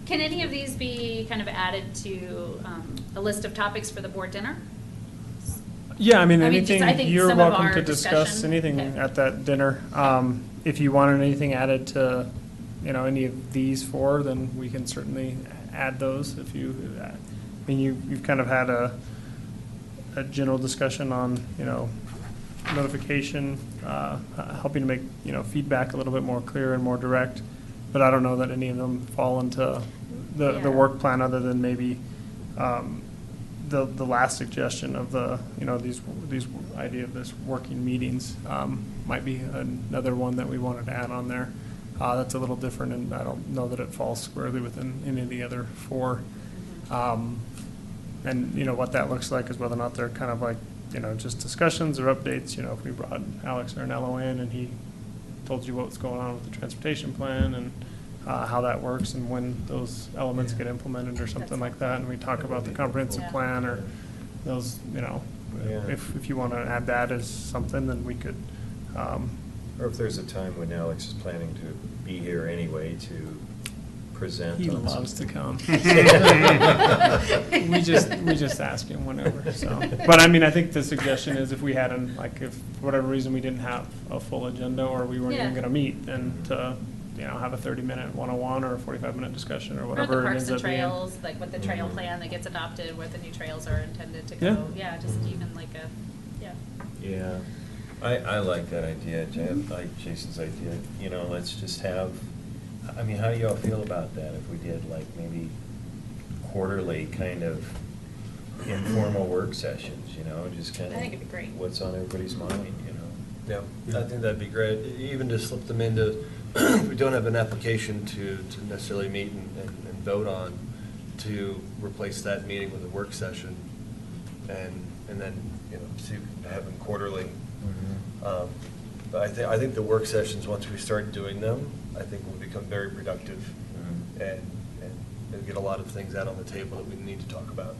Speaker 4: Can any of these be kind of added to a list of topics for the board dinner?
Speaker 7: Yeah, I mean,
Speaker 4: I mean, just-
Speaker 7: anything,
Speaker 4: I think
Speaker 7: you're
Speaker 4: some of
Speaker 7: welcome
Speaker 4: our
Speaker 7: to discuss
Speaker 4: discussion-
Speaker 7: anything
Speaker 4: Okay.
Speaker 7: at that dinner. If you wanted anything added to, any of these four, then we can certainly add those if you, I mean, you've kind of had a general discussion on, notification, helping to make, feedback a little bit more clear and more direct. But I don't know that any of them fall into the
Speaker 4: Yeah.
Speaker 7: work plan, other than maybe, the last suggestion of the, these idea of this working meetings, might be another one that we wanted to add on there. That's a little different, and I don't know that it falls squarely within any of the other four. And, what that looks like is whether or not they're kind of like, just discussions or updates. If we brought Alex Arnello in and he told you what's going on with the transportation plan and how that works and when those elements get implemented or something like that, and we talk about the comprehensive
Speaker 4: Yeah.
Speaker 7: plan or those, if you want to add that as something, then we could,
Speaker 8: Or if there's a time when Alex is planning to be here anyway to present
Speaker 7: he
Speaker 8: on
Speaker 7: loves to
Speaker 8: something.
Speaker 7: come. We just ask him whenever, so. But I mean, I think the suggestion is if we had if for whatever reason we didn't have a full agenda or we weren't even
Speaker 4: Yeah.
Speaker 7: gonna meet, then to, have a 30-minute one-on-one or a 45-minute discussion or
Speaker 4: Or
Speaker 7: whatever
Speaker 4: the
Speaker 7: it
Speaker 4: parks
Speaker 7: ends
Speaker 4: and
Speaker 7: up being.
Speaker 4: trails, like with the trail
Speaker 8: Mhm.
Speaker 4: plan that gets adopted, where the new trails are intended to
Speaker 7: Yeah.
Speaker 4: go. Yeah, just even like yeah.
Speaker 8: Yeah, I like that idea, I like Jason's idea, let's just have, I mean, how do y'all feel about that if we did like maybe quarterly kind of informal work sessions, just kind of.
Speaker 4: I think it'd be great.
Speaker 8: What's on everybody's mind,
Speaker 6: Yeah, I think that'd be great, even to slip them into, if we don't have an application to necessarily meet and vote on, to replace that meeting with a work session, and then, to have them quarterly.
Speaker 8: Mhm.
Speaker 6: But I think the work sessions, once we start doing them, I think will become very productive,
Speaker 8: Mhm.
Speaker 6: and get a lot of things out on the table that we need to talk about.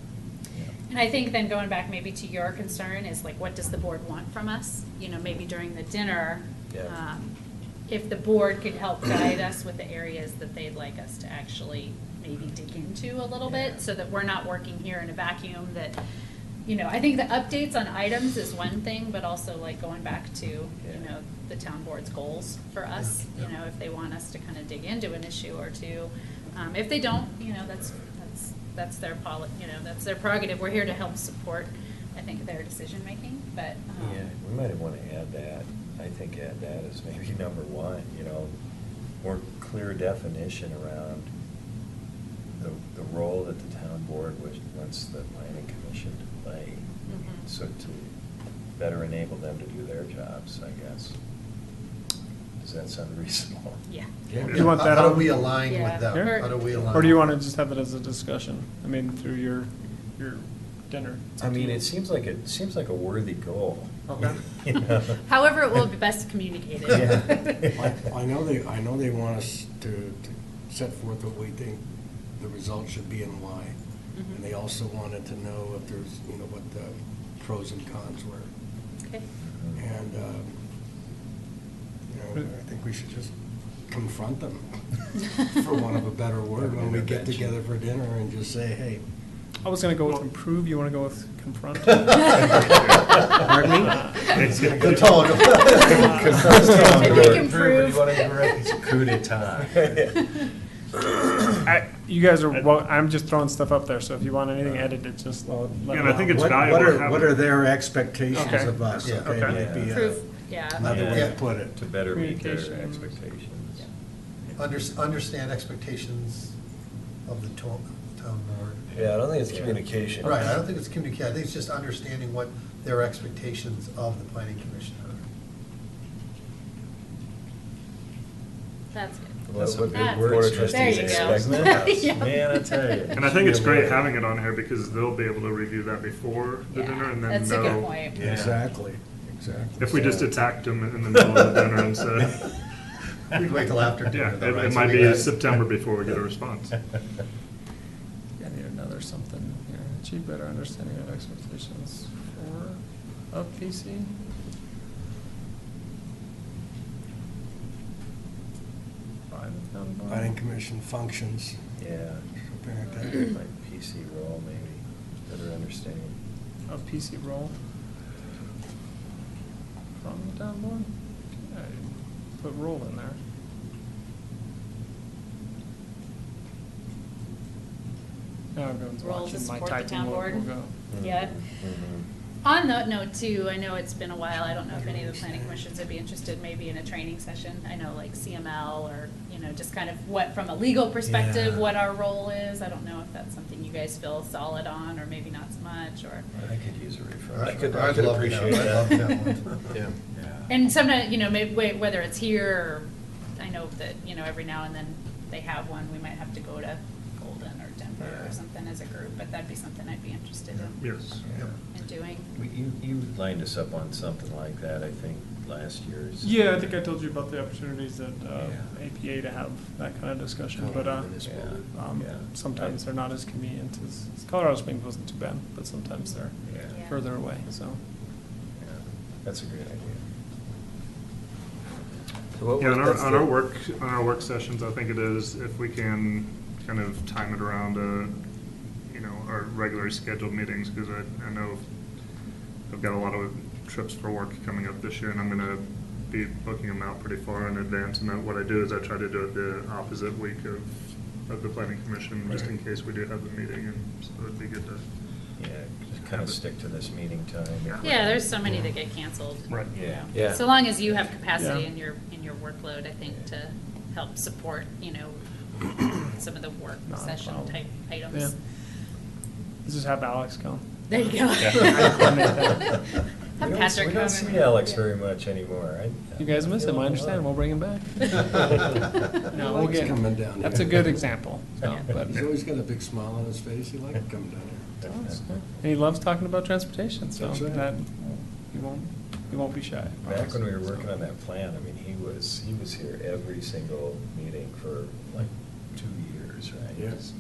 Speaker 4: And I think then going back maybe to your concern is like, what does the board want from us? Maybe during the dinner,
Speaker 6: Yeah.
Speaker 4: if the board could help guide us with the areas that they'd like us to actually maybe dig into a little bit, so that we're not working here in a vacuum, that, I think the updates on items is one thing, but also like going back to, the town board's goals for us, if they want us to kind of dig into an issue or two. If they don't, that's their that's their prerogative. We're here to help support, I think, their decision-making, but.
Speaker 8: Yeah, we might want to add that, I think add that as maybe number one, more clear definition around the role that the town board wants the planning commission to play.
Speaker 4: Mhm.
Speaker 8: So to better enable them to do their jobs, I guess. Does that sound reasonable?
Speaker 4: Yeah.
Speaker 7: You want that
Speaker 9: How do
Speaker 7: on-
Speaker 9: we align
Speaker 4: Yeah.
Speaker 9: with them?
Speaker 7: Sure.
Speaker 9: How do we align?
Speaker 7: Or do you want to just have it as a discussion? I mean, through your dinner? It's
Speaker 8: I
Speaker 7: up to
Speaker 8: mean,
Speaker 7: you.
Speaker 8: it seems like a worthy goal.
Speaker 7: Okay.
Speaker 4: However, it will be best communicated.
Speaker 8: Yeah.
Speaker 1: I know they want us to set forth what we think the results should be and why.
Speaker 4: Mhm.
Speaker 1: And they also wanted to know if there's, what the pros and cons were.
Speaker 4: Okay.
Speaker 1: And, I think we should just confront them, for want of a better word, when we get together for dinner and just say, hey.
Speaker 7: I was going to go with improve, you want to go with confront?
Speaker 1: Pardon me?
Speaker 9: The tone.
Speaker 4: I think improve.
Speaker 6: You want to correct?
Speaker 8: Coup d'etat.
Speaker 7: You guys are, well, I'm just throwing stuff up there, so if you want anything edited, just let me
Speaker 3: And I think
Speaker 7: know.
Speaker 3: it's
Speaker 1: What
Speaker 3: valuable to have
Speaker 1: what
Speaker 3: it.
Speaker 1: are their expectations
Speaker 7: Okay.
Speaker 1: of us?
Speaker 9: Yeah.
Speaker 1: Okay,
Speaker 7: Okay.
Speaker 1: might be
Speaker 4: Improve, yeah.
Speaker 1: another way
Speaker 9: Yeah.
Speaker 1: to put it.
Speaker 8: To better meet their
Speaker 7: Communication.
Speaker 8: expectations.
Speaker 9: Understand expectations of the town board.
Speaker 6: Yeah, I don't think it's communication.
Speaker 9: Right, I don't think it's communication, I think it's just understanding what their expectations of the planning commission are.
Speaker 4: That's good.
Speaker 6: What good
Speaker 4: That's-
Speaker 6: Board of
Speaker 8: There
Speaker 6: Trustees
Speaker 4: you go.
Speaker 6: expect from us.
Speaker 4: Yeah.
Speaker 8: Man, I tell you.
Speaker 3: And I think it's great having it on here because they'll be able to review that before the
Speaker 4: Yeah,
Speaker 3: dinner and then
Speaker 4: that's a good
Speaker 3: know.
Speaker 4: point.
Speaker 6: Yeah.
Speaker 1: Exactly.
Speaker 3: If we just attacked them in the middle of the dinner and said,
Speaker 9: We'd wait till after
Speaker 3: yeah,
Speaker 9: dinner, though, right?
Speaker 3: it
Speaker 9: So
Speaker 3: might
Speaker 9: we
Speaker 3: be
Speaker 9: got-
Speaker 3: September before we get a response.
Speaker 7: Yeah, know there's something here. Achieve better understanding of expectations of PC. By the town board.
Speaker 1: Planning commission functions,
Speaker 8: Yeah.
Speaker 1: something like that.
Speaker 8: Like PC role, maybe, better understanding.
Speaker 7: Of PC role. From the town board? Yeah, put role in there. Now everyone's
Speaker 4: Role to
Speaker 7: watching my
Speaker 4: support the
Speaker 7: typing
Speaker 4: town
Speaker 7: will
Speaker 4: board.
Speaker 7: go.
Speaker 4: Yeah.
Speaker 8: Mhm.
Speaker 4: On that note too, I know it's been a while, I don't know if any of the planning commissions would be interested maybe in a training session. I know like CML or, just kind of what, from a legal perspective,
Speaker 1: Yeah.
Speaker 4: what our role is. I don't know if that's something you guys feel solid on, or maybe not so much, or.
Speaker 8: I could use a refresh.
Speaker 6: I could appreciate that.
Speaker 8: Yeah.
Speaker 4: And sometimes, maybe whether it's here, or I know that, every now and then they have one, we might have to go to Golden or Denver or
Speaker 8: Yeah.
Speaker 4: something as a group, but that'd be something I'd be interested
Speaker 3: Yes.
Speaker 4: in doing.
Speaker 8: You lined us up on something like that, I think, last year.
Speaker 7: Yeah, I think I told you about the opportunities at
Speaker 8: Yeah.
Speaker 7: APA to have that kind of discussion, but
Speaker 8: Yeah.
Speaker 7: sometimes they're not as convenient as Colorado Springs wasn't too bad, but sometimes they're
Speaker 8: Yeah.
Speaker 4: Yeah.
Speaker 7: further away, so.
Speaker 8: Yeah. That's a great idea. So what
Speaker 3: Yeah,
Speaker 8: was-
Speaker 3: on
Speaker 8: that's
Speaker 3: our,
Speaker 8: the-
Speaker 3: on our work sessions, I think it is, if we can kind of time it around, our regularly scheduled meetings, because I know I've got a lot of trips for work coming up this year, and I'm gonna be booking them out pretty far in advance, and then what I do is I try to do it the opposite week of the planning commission, just in case we do have a meeting, and so it'd be good to.
Speaker 8: Yeah, just kind of stick to this meeting time.
Speaker 4: Yeah, there's so many that get canceled.
Speaker 3: Right.
Speaker 8: Yeah. Yeah.
Speaker 4: So long as you have capacity
Speaker 7: Yeah.
Speaker 4: in your workload, I think, to help support, some of the work
Speaker 7: Not a
Speaker 4: session
Speaker 7: problem.
Speaker 4: type
Speaker 7: Yeah.
Speaker 4: items.
Speaker 7: Let's just have Alex come.
Speaker 4: There you go.
Speaker 7: I made that.
Speaker 4: Have
Speaker 8: We
Speaker 4: Patrick
Speaker 8: don't
Speaker 4: come
Speaker 8: see
Speaker 4: and-
Speaker 8: Alex
Speaker 4: yeah.
Speaker 8: very much anymore.
Speaker 7: You guys miss him, I understand, we'll bring him back. No,
Speaker 1: He
Speaker 7: we'll
Speaker 1: likes
Speaker 7: get,
Speaker 1: coming down
Speaker 7: that's a
Speaker 1: here.
Speaker 7: good example, so, but.
Speaker 1: He's always got a big smile on his face, he likes coming down here.
Speaker 7: And he loves talking about transportation, so
Speaker 1: That's right.
Speaker 7: that, he won't be shy. I
Speaker 8: Back when we were
Speaker 7: promise.
Speaker 8: working on that plan, I mean, he was here every single meeting for like 2 years, right?
Speaker 1: Yeah.
Speaker 8: It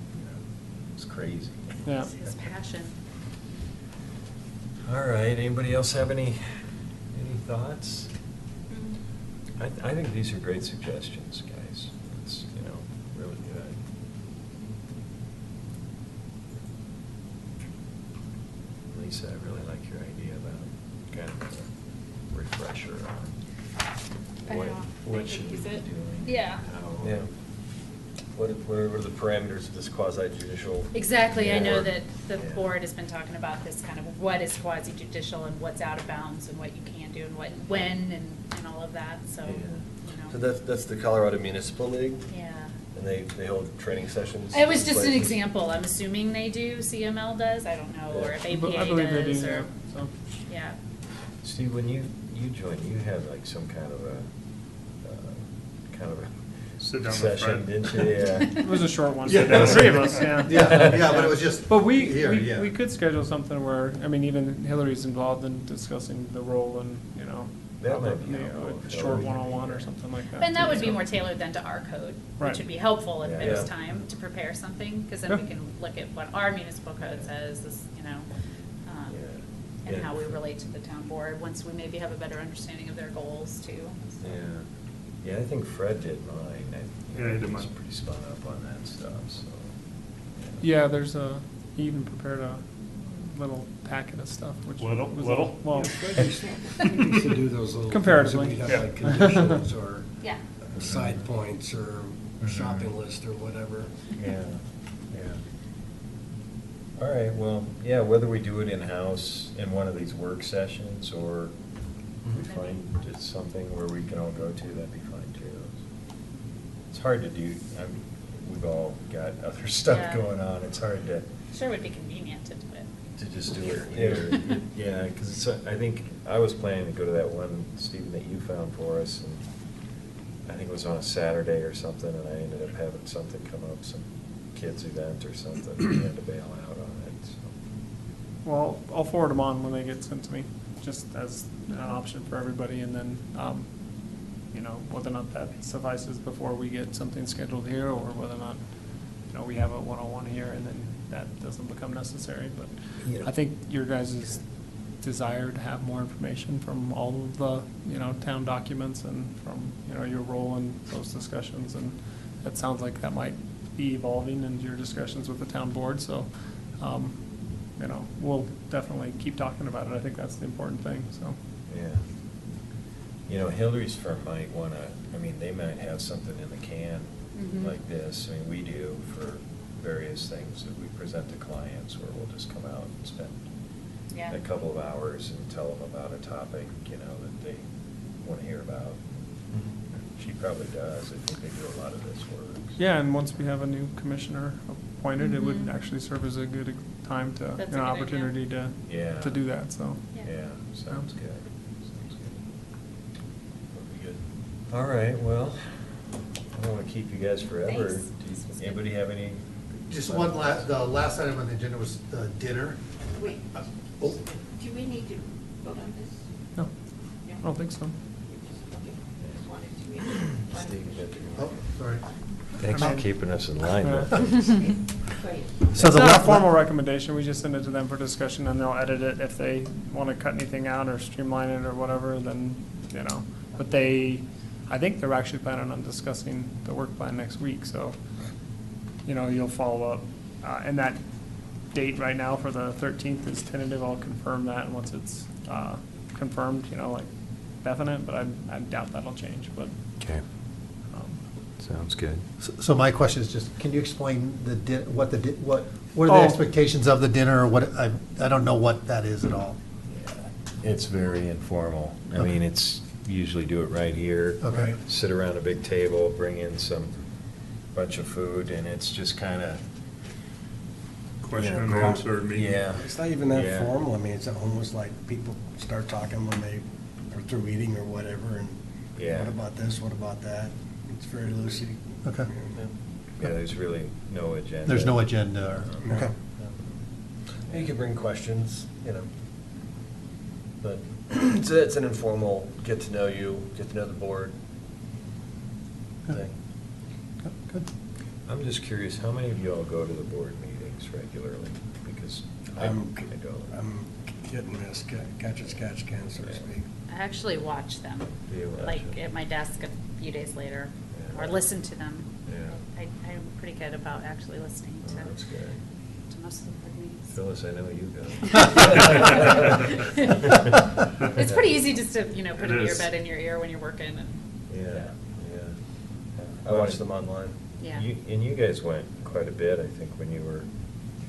Speaker 8: was crazy.
Speaker 7: Yeah.
Speaker 4: It's his passion.
Speaker 8: All right, anybody else have any thoughts? I think these are great suggestions, guys. It's, really good. Lisa, I really like your idea about kind of a refresher
Speaker 4: I
Speaker 8: on what,
Speaker 4: know.
Speaker 8: what
Speaker 4: They
Speaker 8: should
Speaker 4: could
Speaker 8: we
Speaker 4: use
Speaker 8: be
Speaker 4: it.
Speaker 8: doing.
Speaker 4: Yeah.
Speaker 8: how- Yeah. What are the parameters of this quasi judicial?
Speaker 4: Exactly, I know
Speaker 8: board?
Speaker 4: that the
Speaker 8: Yeah.
Speaker 4: board has been talking about this kind of what is quasi judicial and what's out of bounds and what you can do and what, when and all of that, so,
Speaker 8: Yeah. So
Speaker 4: you know.
Speaker 8: that's the Colorado Municipal League?
Speaker 4: Yeah.
Speaker 8: And they hold training sessions?
Speaker 4: It was just an
Speaker 8: places?
Speaker 4: example, I'm assuming they do, CML does, I don't know, or if
Speaker 7: I
Speaker 4: APA
Speaker 7: believe they do,
Speaker 4: does,
Speaker 7: yeah,
Speaker 4: or,
Speaker 7: so.
Speaker 4: yeah.
Speaker 8: Steve, when you joined, you had like some kind of a
Speaker 3: Sit down with
Speaker 8: session,
Speaker 3: Fred.
Speaker 8: didn't you? Yeah.
Speaker 7: It was a short one,
Speaker 9: Yeah.
Speaker 7: the three of us, yeah.
Speaker 9: Yeah, but it was just
Speaker 7: But we
Speaker 9: here.
Speaker 7: could schedule something where, I mean, even Hillary's involved in discussing the role and,
Speaker 8: That might be
Speaker 7: probably
Speaker 8: helpful.
Speaker 7: a short one-on-one or something like that.
Speaker 4: And that
Speaker 7: too,
Speaker 4: would be
Speaker 7: so.
Speaker 4: more tailored than to our code,
Speaker 7: Right.
Speaker 4: which would be helpful if there's
Speaker 8: Yeah.
Speaker 4: time to prepare something, because then
Speaker 7: Yeah.
Speaker 4: we can look at what our municipal code says, this, and
Speaker 8: Yeah.
Speaker 4: how we relate to the town board, once we maybe have a better understanding of their goals too. so.
Speaker 8: Yeah, I think Fred did mine.
Speaker 3: Yeah, he did
Speaker 8: He's
Speaker 3: mine.
Speaker 8: pretty spun up on that stuff, so.
Speaker 7: Yeah, he even prepared a little packet of stuff, which
Speaker 3: Little?
Speaker 7: was.
Speaker 3: Little?
Speaker 7: Well,
Speaker 1: I think we used to do those little.
Speaker 7: Comparatively.
Speaker 1: things that we'd
Speaker 3: Yeah.
Speaker 1: have like conditions or
Speaker 4: Yeah.
Speaker 1: side points or
Speaker 8: Mhm.
Speaker 1: shopping list or whatever.
Speaker 8: Yeah. All right, well, yeah, whether we do it in-house in one of these work sessions or we find just something where we can all go to, that'd be fine too. It's hard to do, we've all got other stuff
Speaker 4: Yeah.
Speaker 8: going on, it's hard to
Speaker 4: Sure would be convenient to do it.
Speaker 8: just do it here. Yeah, because I think, I was planning to go to that one, Stephen, that you found for us, and I think it was on a Saturday or something, and I ended up having something come up, some kids' event or something, and we had to bail out on it, so.
Speaker 7: well, I'll forward them on when they get sent to me, just as an option for everybody, and then, whether or not that suffices before we get something scheduled here, or whether or not, we have a one-on-one here, and then that doesn't become necessary, but
Speaker 8: Yeah.
Speaker 7: I think your guys' desire to have more information from all of the, town documents and from, your role in those discussions, and it sounds like that might be evolving in your discussions with the town board, so, we'll definitely keep talking about it. I think that's the important thing, so.
Speaker 8: Yeah. Hillary's firm might want to, they might have something in the can
Speaker 4: Mhm.
Speaker 8: like this. We do for various things that we present to clients where we'll just come out and spend
Speaker 4: Yeah.
Speaker 8: a couple of hours and tell them about a topic, that they want to hear about. She probably does. I think they do a lot of this work.
Speaker 7: Yeah, and once we have a new commissioner appointed, it would
Speaker 4: Mhm.
Speaker 7: actually serve as a good time to,
Speaker 4: That's a good idea.
Speaker 7: opportunity
Speaker 8: Yeah.
Speaker 7: to do that, so.
Speaker 8: Yeah, sounds good. Sounds good. That'll be good. All right, well, I don't want to keep you guys forever.
Speaker 4: Thanks. This was good.
Speaker 8: Anybody have any?
Speaker 9: Just one the last item on the agenda was dinner.
Speaker 5: Wait,
Speaker 9: Oh.
Speaker 5: do we need to vote on this?
Speaker 7: No, I don't think so.
Speaker 5: Okay, just wanted to make-
Speaker 8: Steve, you got to-
Speaker 9: Oh, sorry.
Speaker 8: Thanks for keeping us in line.
Speaker 7: Yeah.
Speaker 5: Sorry.
Speaker 9: So
Speaker 7: It's
Speaker 9: the
Speaker 7: not a
Speaker 9: le-
Speaker 7: formal recommendation, we just send it to them for discussion, and they'll edit it. If they want to cut anything out or streamline it or whatever, then, but I think they're actually planning on discussing the work plan next week, so, you'll follow up. And that date right now for the 13th is tentative, I'll confirm that, and once it's confirmed, definite, but I doubt that'll change, but.
Speaker 8: Okay, sounds good.
Speaker 9: So my question is just, can you explain what are the
Speaker 7: Oh.
Speaker 9: expectations of the dinner, or what, I don't know what that is at all.
Speaker 8: It's very informal.
Speaker 9: Okay.
Speaker 8: It's usually do it right here.
Speaker 9: Okay.
Speaker 8: Sit around a big table, bring in bunch of food, and it's just kind of.
Speaker 3: Question and answer meeting.
Speaker 8: Yeah.
Speaker 1: It's not even that
Speaker 8: Yeah.
Speaker 1: formal. It's almost like people start talking when they are through eating or whatever, and
Speaker 8: Yeah.
Speaker 1: what about this, what about that? It's very loosey.
Speaker 9: Okay.
Speaker 8: Yeah, there's really no agenda.
Speaker 9: There's no agenda,
Speaker 1: No.
Speaker 9: okay.
Speaker 6: You can bring questions, but it's an informal, get to know you, get to know the board
Speaker 9: Good.
Speaker 6: thing.
Speaker 9: Good.
Speaker 8: I'm just curious, how many of you all go to the board meetings regularly? Because I
Speaker 1: I'm
Speaker 8: don't.
Speaker 1: hit and miss, catch as catch can, so to
Speaker 8: Yeah.
Speaker 1: speak.
Speaker 4: I actually watch them,
Speaker 8: Do you watch
Speaker 4: like
Speaker 8: it?
Speaker 4: at my desk a few days later,
Speaker 8: Yeah.
Speaker 4: or listen to them.
Speaker 8: Yeah.
Speaker 4: I'm pretty good about actually listening
Speaker 8: Oh, that's good.
Speaker 4: to most of the board meetings.
Speaker 8: Phyllis, I know you go.
Speaker 4: It's pretty easy just to, put
Speaker 3: It
Speaker 4: an
Speaker 3: is.
Speaker 4: earbud in your ear when you're working, and,
Speaker 8: Yeah, yeah.
Speaker 6: I watch them online.
Speaker 4: yeah.
Speaker 8: And you guys went quite a bit, I think, when you were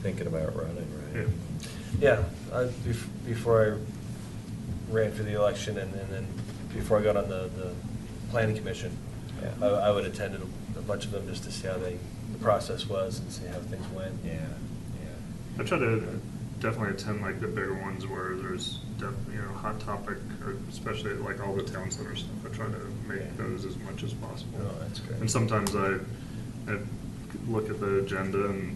Speaker 8: thinking about running, right?
Speaker 6: Yeah, before I ran for the election and then before I got on the planning commission,
Speaker 8: Yeah.
Speaker 6: I would attend a bunch of them just to see how the process was and see how things went.
Speaker 8: Yeah,
Speaker 3: I try to definitely attend like the bigger ones where there's hot topic, or especially like all the town center stuff. I try to make
Speaker 8: Yeah.
Speaker 3: those as much as possible.
Speaker 8: Oh, that's great.
Speaker 3: And sometimes I look at the agenda and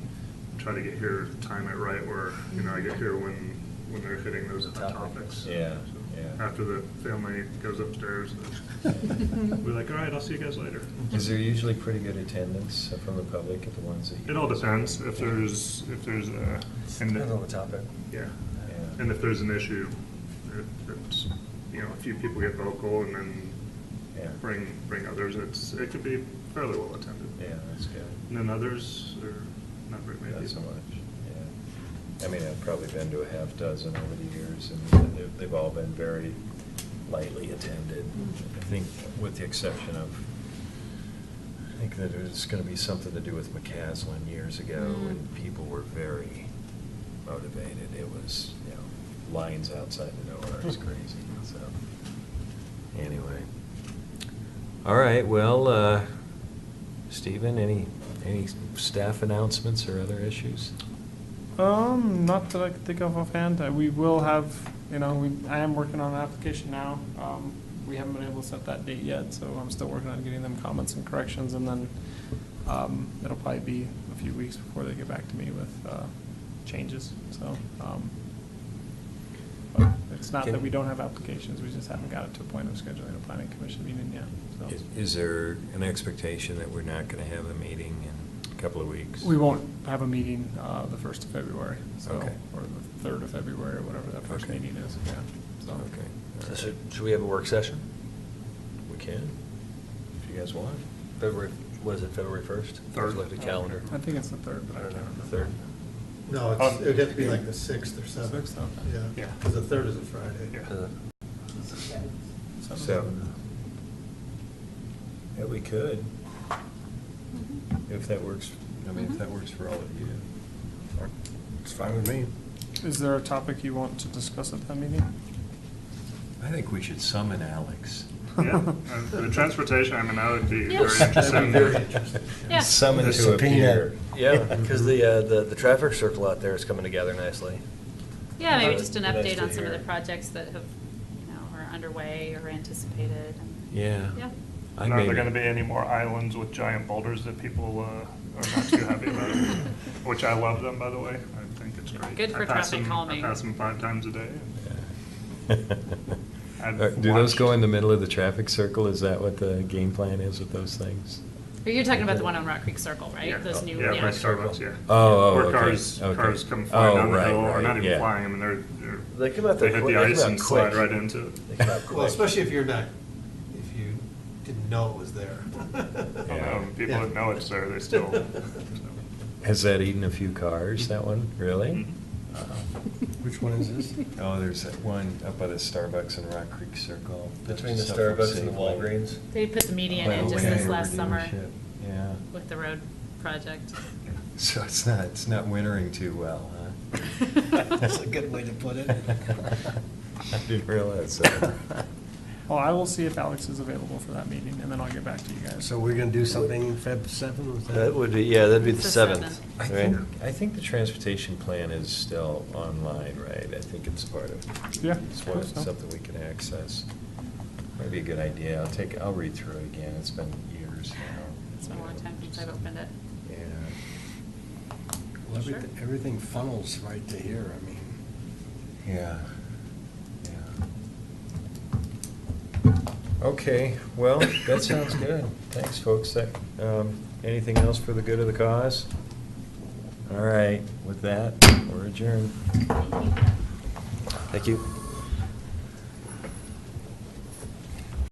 Speaker 3: try to get here, time it right where, I get here when they're hitting those
Speaker 6: The
Speaker 3: hot
Speaker 6: topics.
Speaker 3: topics.
Speaker 8: Yeah,
Speaker 3: So
Speaker 8: yeah.
Speaker 3: After the family goes upstairs, we're like, all right, I'll see you guys later.
Speaker 8: Is there usually pretty good attendance from the public at the ones that you?
Speaker 3: It all depends. If there's a.
Speaker 6: Depends on the topic.
Speaker 3: Yeah.
Speaker 8: Yeah.
Speaker 3: And if there's an issue, it's, a few people get vocal and then
Speaker 8: Yeah.
Speaker 3: bring others. It could be fairly well attended.
Speaker 8: Yeah, that's good.
Speaker 3: And then others are not very many
Speaker 8: Not so
Speaker 3: people.
Speaker 8: much, yeah. I've probably been to a half dozen over the years, and they've all been very lightly attended. I think with the exception of, I think that there's gonna be something to do with McCaslin years ago,
Speaker 4: Mm.
Speaker 8: and people were very motivated. It was, lines outside the door, it was crazy, so. Anyway. All right, well, Stephen, any staff announcements or other issues?
Speaker 7: Not that I can think of offhand. We will have, I am working on an application now. We haven't been able to set that date yet, so I'm still working on getting them comments and corrections, and then it'll probably be a few weeks before they get back to me with changes, so. But it's not that we don't have applications, we just haven't got it to a point of scheduling a planning commission meeting yet, so.
Speaker 8: Is there an expectation that we're not gonna have a meeting in a couple of weeks?
Speaker 7: We won't have a meeting the 1st of February, so,
Speaker 8: Okay.
Speaker 7: or the 3rd of February, or whatever that first
Speaker 8: Okay.
Speaker 7: meeting is, yeah. So,
Speaker 8: Okay.
Speaker 6: So
Speaker 8: all right.
Speaker 6: should we have a work session?
Speaker 8: We can, if you guys want.
Speaker 6: February, what is it, February 1st?
Speaker 3: Third.
Speaker 6: Look at the calendar.
Speaker 7: I think it's the 3rd, but I
Speaker 6: I don't
Speaker 7: can't
Speaker 6: know,
Speaker 7: remember.
Speaker 6: third?
Speaker 9: No,
Speaker 3: it's-
Speaker 9: it'd have to be like the 6th or 7th.
Speaker 7: 6th, okay.
Speaker 3: Yeah.
Speaker 9: Because the 3rd is a Friday.
Speaker 3: Yeah.
Speaker 8: Seven. Yeah, we could, if that works, I mean, if that works for all of you.
Speaker 1: It's fine with me.
Speaker 7: Is there a topic you want to discuss at that meeting?
Speaker 8: I think we should summon Alex.
Speaker 3: Yeah, the transportation, I mean, that would be
Speaker 4: Yeah.
Speaker 3: very interesting.
Speaker 6: Very interesting.
Speaker 4: Yeah.
Speaker 8: Summon
Speaker 1: The
Speaker 8: to
Speaker 1: subpoena.
Speaker 8: appear.
Speaker 6: Yeah, because the traffic circle out there is coming together nicely.
Speaker 4: Yeah, maybe
Speaker 6: Uh,
Speaker 4: just an
Speaker 6: nice
Speaker 4: update
Speaker 6: to
Speaker 4: on some of the
Speaker 6: hear.
Speaker 4: projects that have, are underway or anticipated. and-
Speaker 8: Yeah.
Speaker 4: Yeah.
Speaker 8: I
Speaker 3: And are there
Speaker 8: maybe-
Speaker 3: gonna be any more islands with giant boulders that people are not too happy about? Which I love them, by the way. I think it's great.
Speaker 4: Good for
Speaker 3: I pass
Speaker 4: traffic
Speaker 3: them-
Speaker 4: calming.
Speaker 3: I pass them 5 times a day. I've
Speaker 8: Do those
Speaker 3: watched-
Speaker 8: go in the middle of the traffic circle? Is that what the game plan is with those things?
Speaker 4: Or you're talking about the one on Rock Creek Circle, right?
Speaker 3: Yeah.
Speaker 4: Those new,
Speaker 3: Yeah, by
Speaker 4: yeah.
Speaker 3: Starbucks, yeah.
Speaker 8: Oh,
Speaker 3: Where
Speaker 8: okay,
Speaker 3: cars
Speaker 8: okay.
Speaker 3: come flying
Speaker 8: Oh,
Speaker 3: down the
Speaker 8: right,
Speaker 3: hill, or
Speaker 8: right,
Speaker 3: not even
Speaker 8: yeah.
Speaker 3: flying, I mean,
Speaker 6: They come out there
Speaker 3: they hit
Speaker 6: quick-
Speaker 3: the
Speaker 6: they
Speaker 3: ice
Speaker 6: come out
Speaker 3: and slide
Speaker 6: quick.
Speaker 3: right into it.
Speaker 6: They come out quick.
Speaker 9: Well, especially if you're not, if you didn't know it was there.
Speaker 8: Yeah.
Speaker 3: People
Speaker 9: Yeah.
Speaker 3: that know it's there, they still. so.
Speaker 8: Has that eaten a few cars, that one? Really?
Speaker 3: Mhm.
Speaker 1: Which one is this?
Speaker 8: Oh, there's that one up by the Starbucks in Rock Creek Circle.
Speaker 6: Between the
Speaker 8: Stuff from
Speaker 6: Starbucks and the
Speaker 8: Safeway.
Speaker 6: Walgreens.
Speaker 4: They put the median in
Speaker 8: Well,
Speaker 4: just
Speaker 8: okay,
Speaker 4: this last
Speaker 8: over
Speaker 4: summer
Speaker 8: dealership. Yeah.
Speaker 4: with the road project.
Speaker 8: So it's not wintering too well, huh?
Speaker 1: That's a good way to put it.
Speaker 8: I didn't realize that.
Speaker 7: Well, I will see if Alex is available for that meeting, and then I'll get back to you guys.
Speaker 1: So we're gonna do something Feb. 7th?
Speaker 6: That would be, yeah, that'd be the
Speaker 4: It's the
Speaker 6: 7th.
Speaker 4: seventh.
Speaker 8: I think the transportation plan is still online, right? I think it's part of,
Speaker 7: Yeah,
Speaker 8: it's
Speaker 7: I
Speaker 8: one,
Speaker 7: think so.
Speaker 8: something we can access. Might be a good idea. I'll read through it again. It's been years now.
Speaker 4: It's been a long time since I've opened it.
Speaker 8: Yeah.
Speaker 1: Well,
Speaker 4: Sure.
Speaker 1: everything funnels right to here, I mean.
Speaker 8: Yeah. Okay, well, that sounds good. Thanks, folks. Anything else for the good of the cause? All right, with that, we're adjourned.
Speaker 6: Thank you.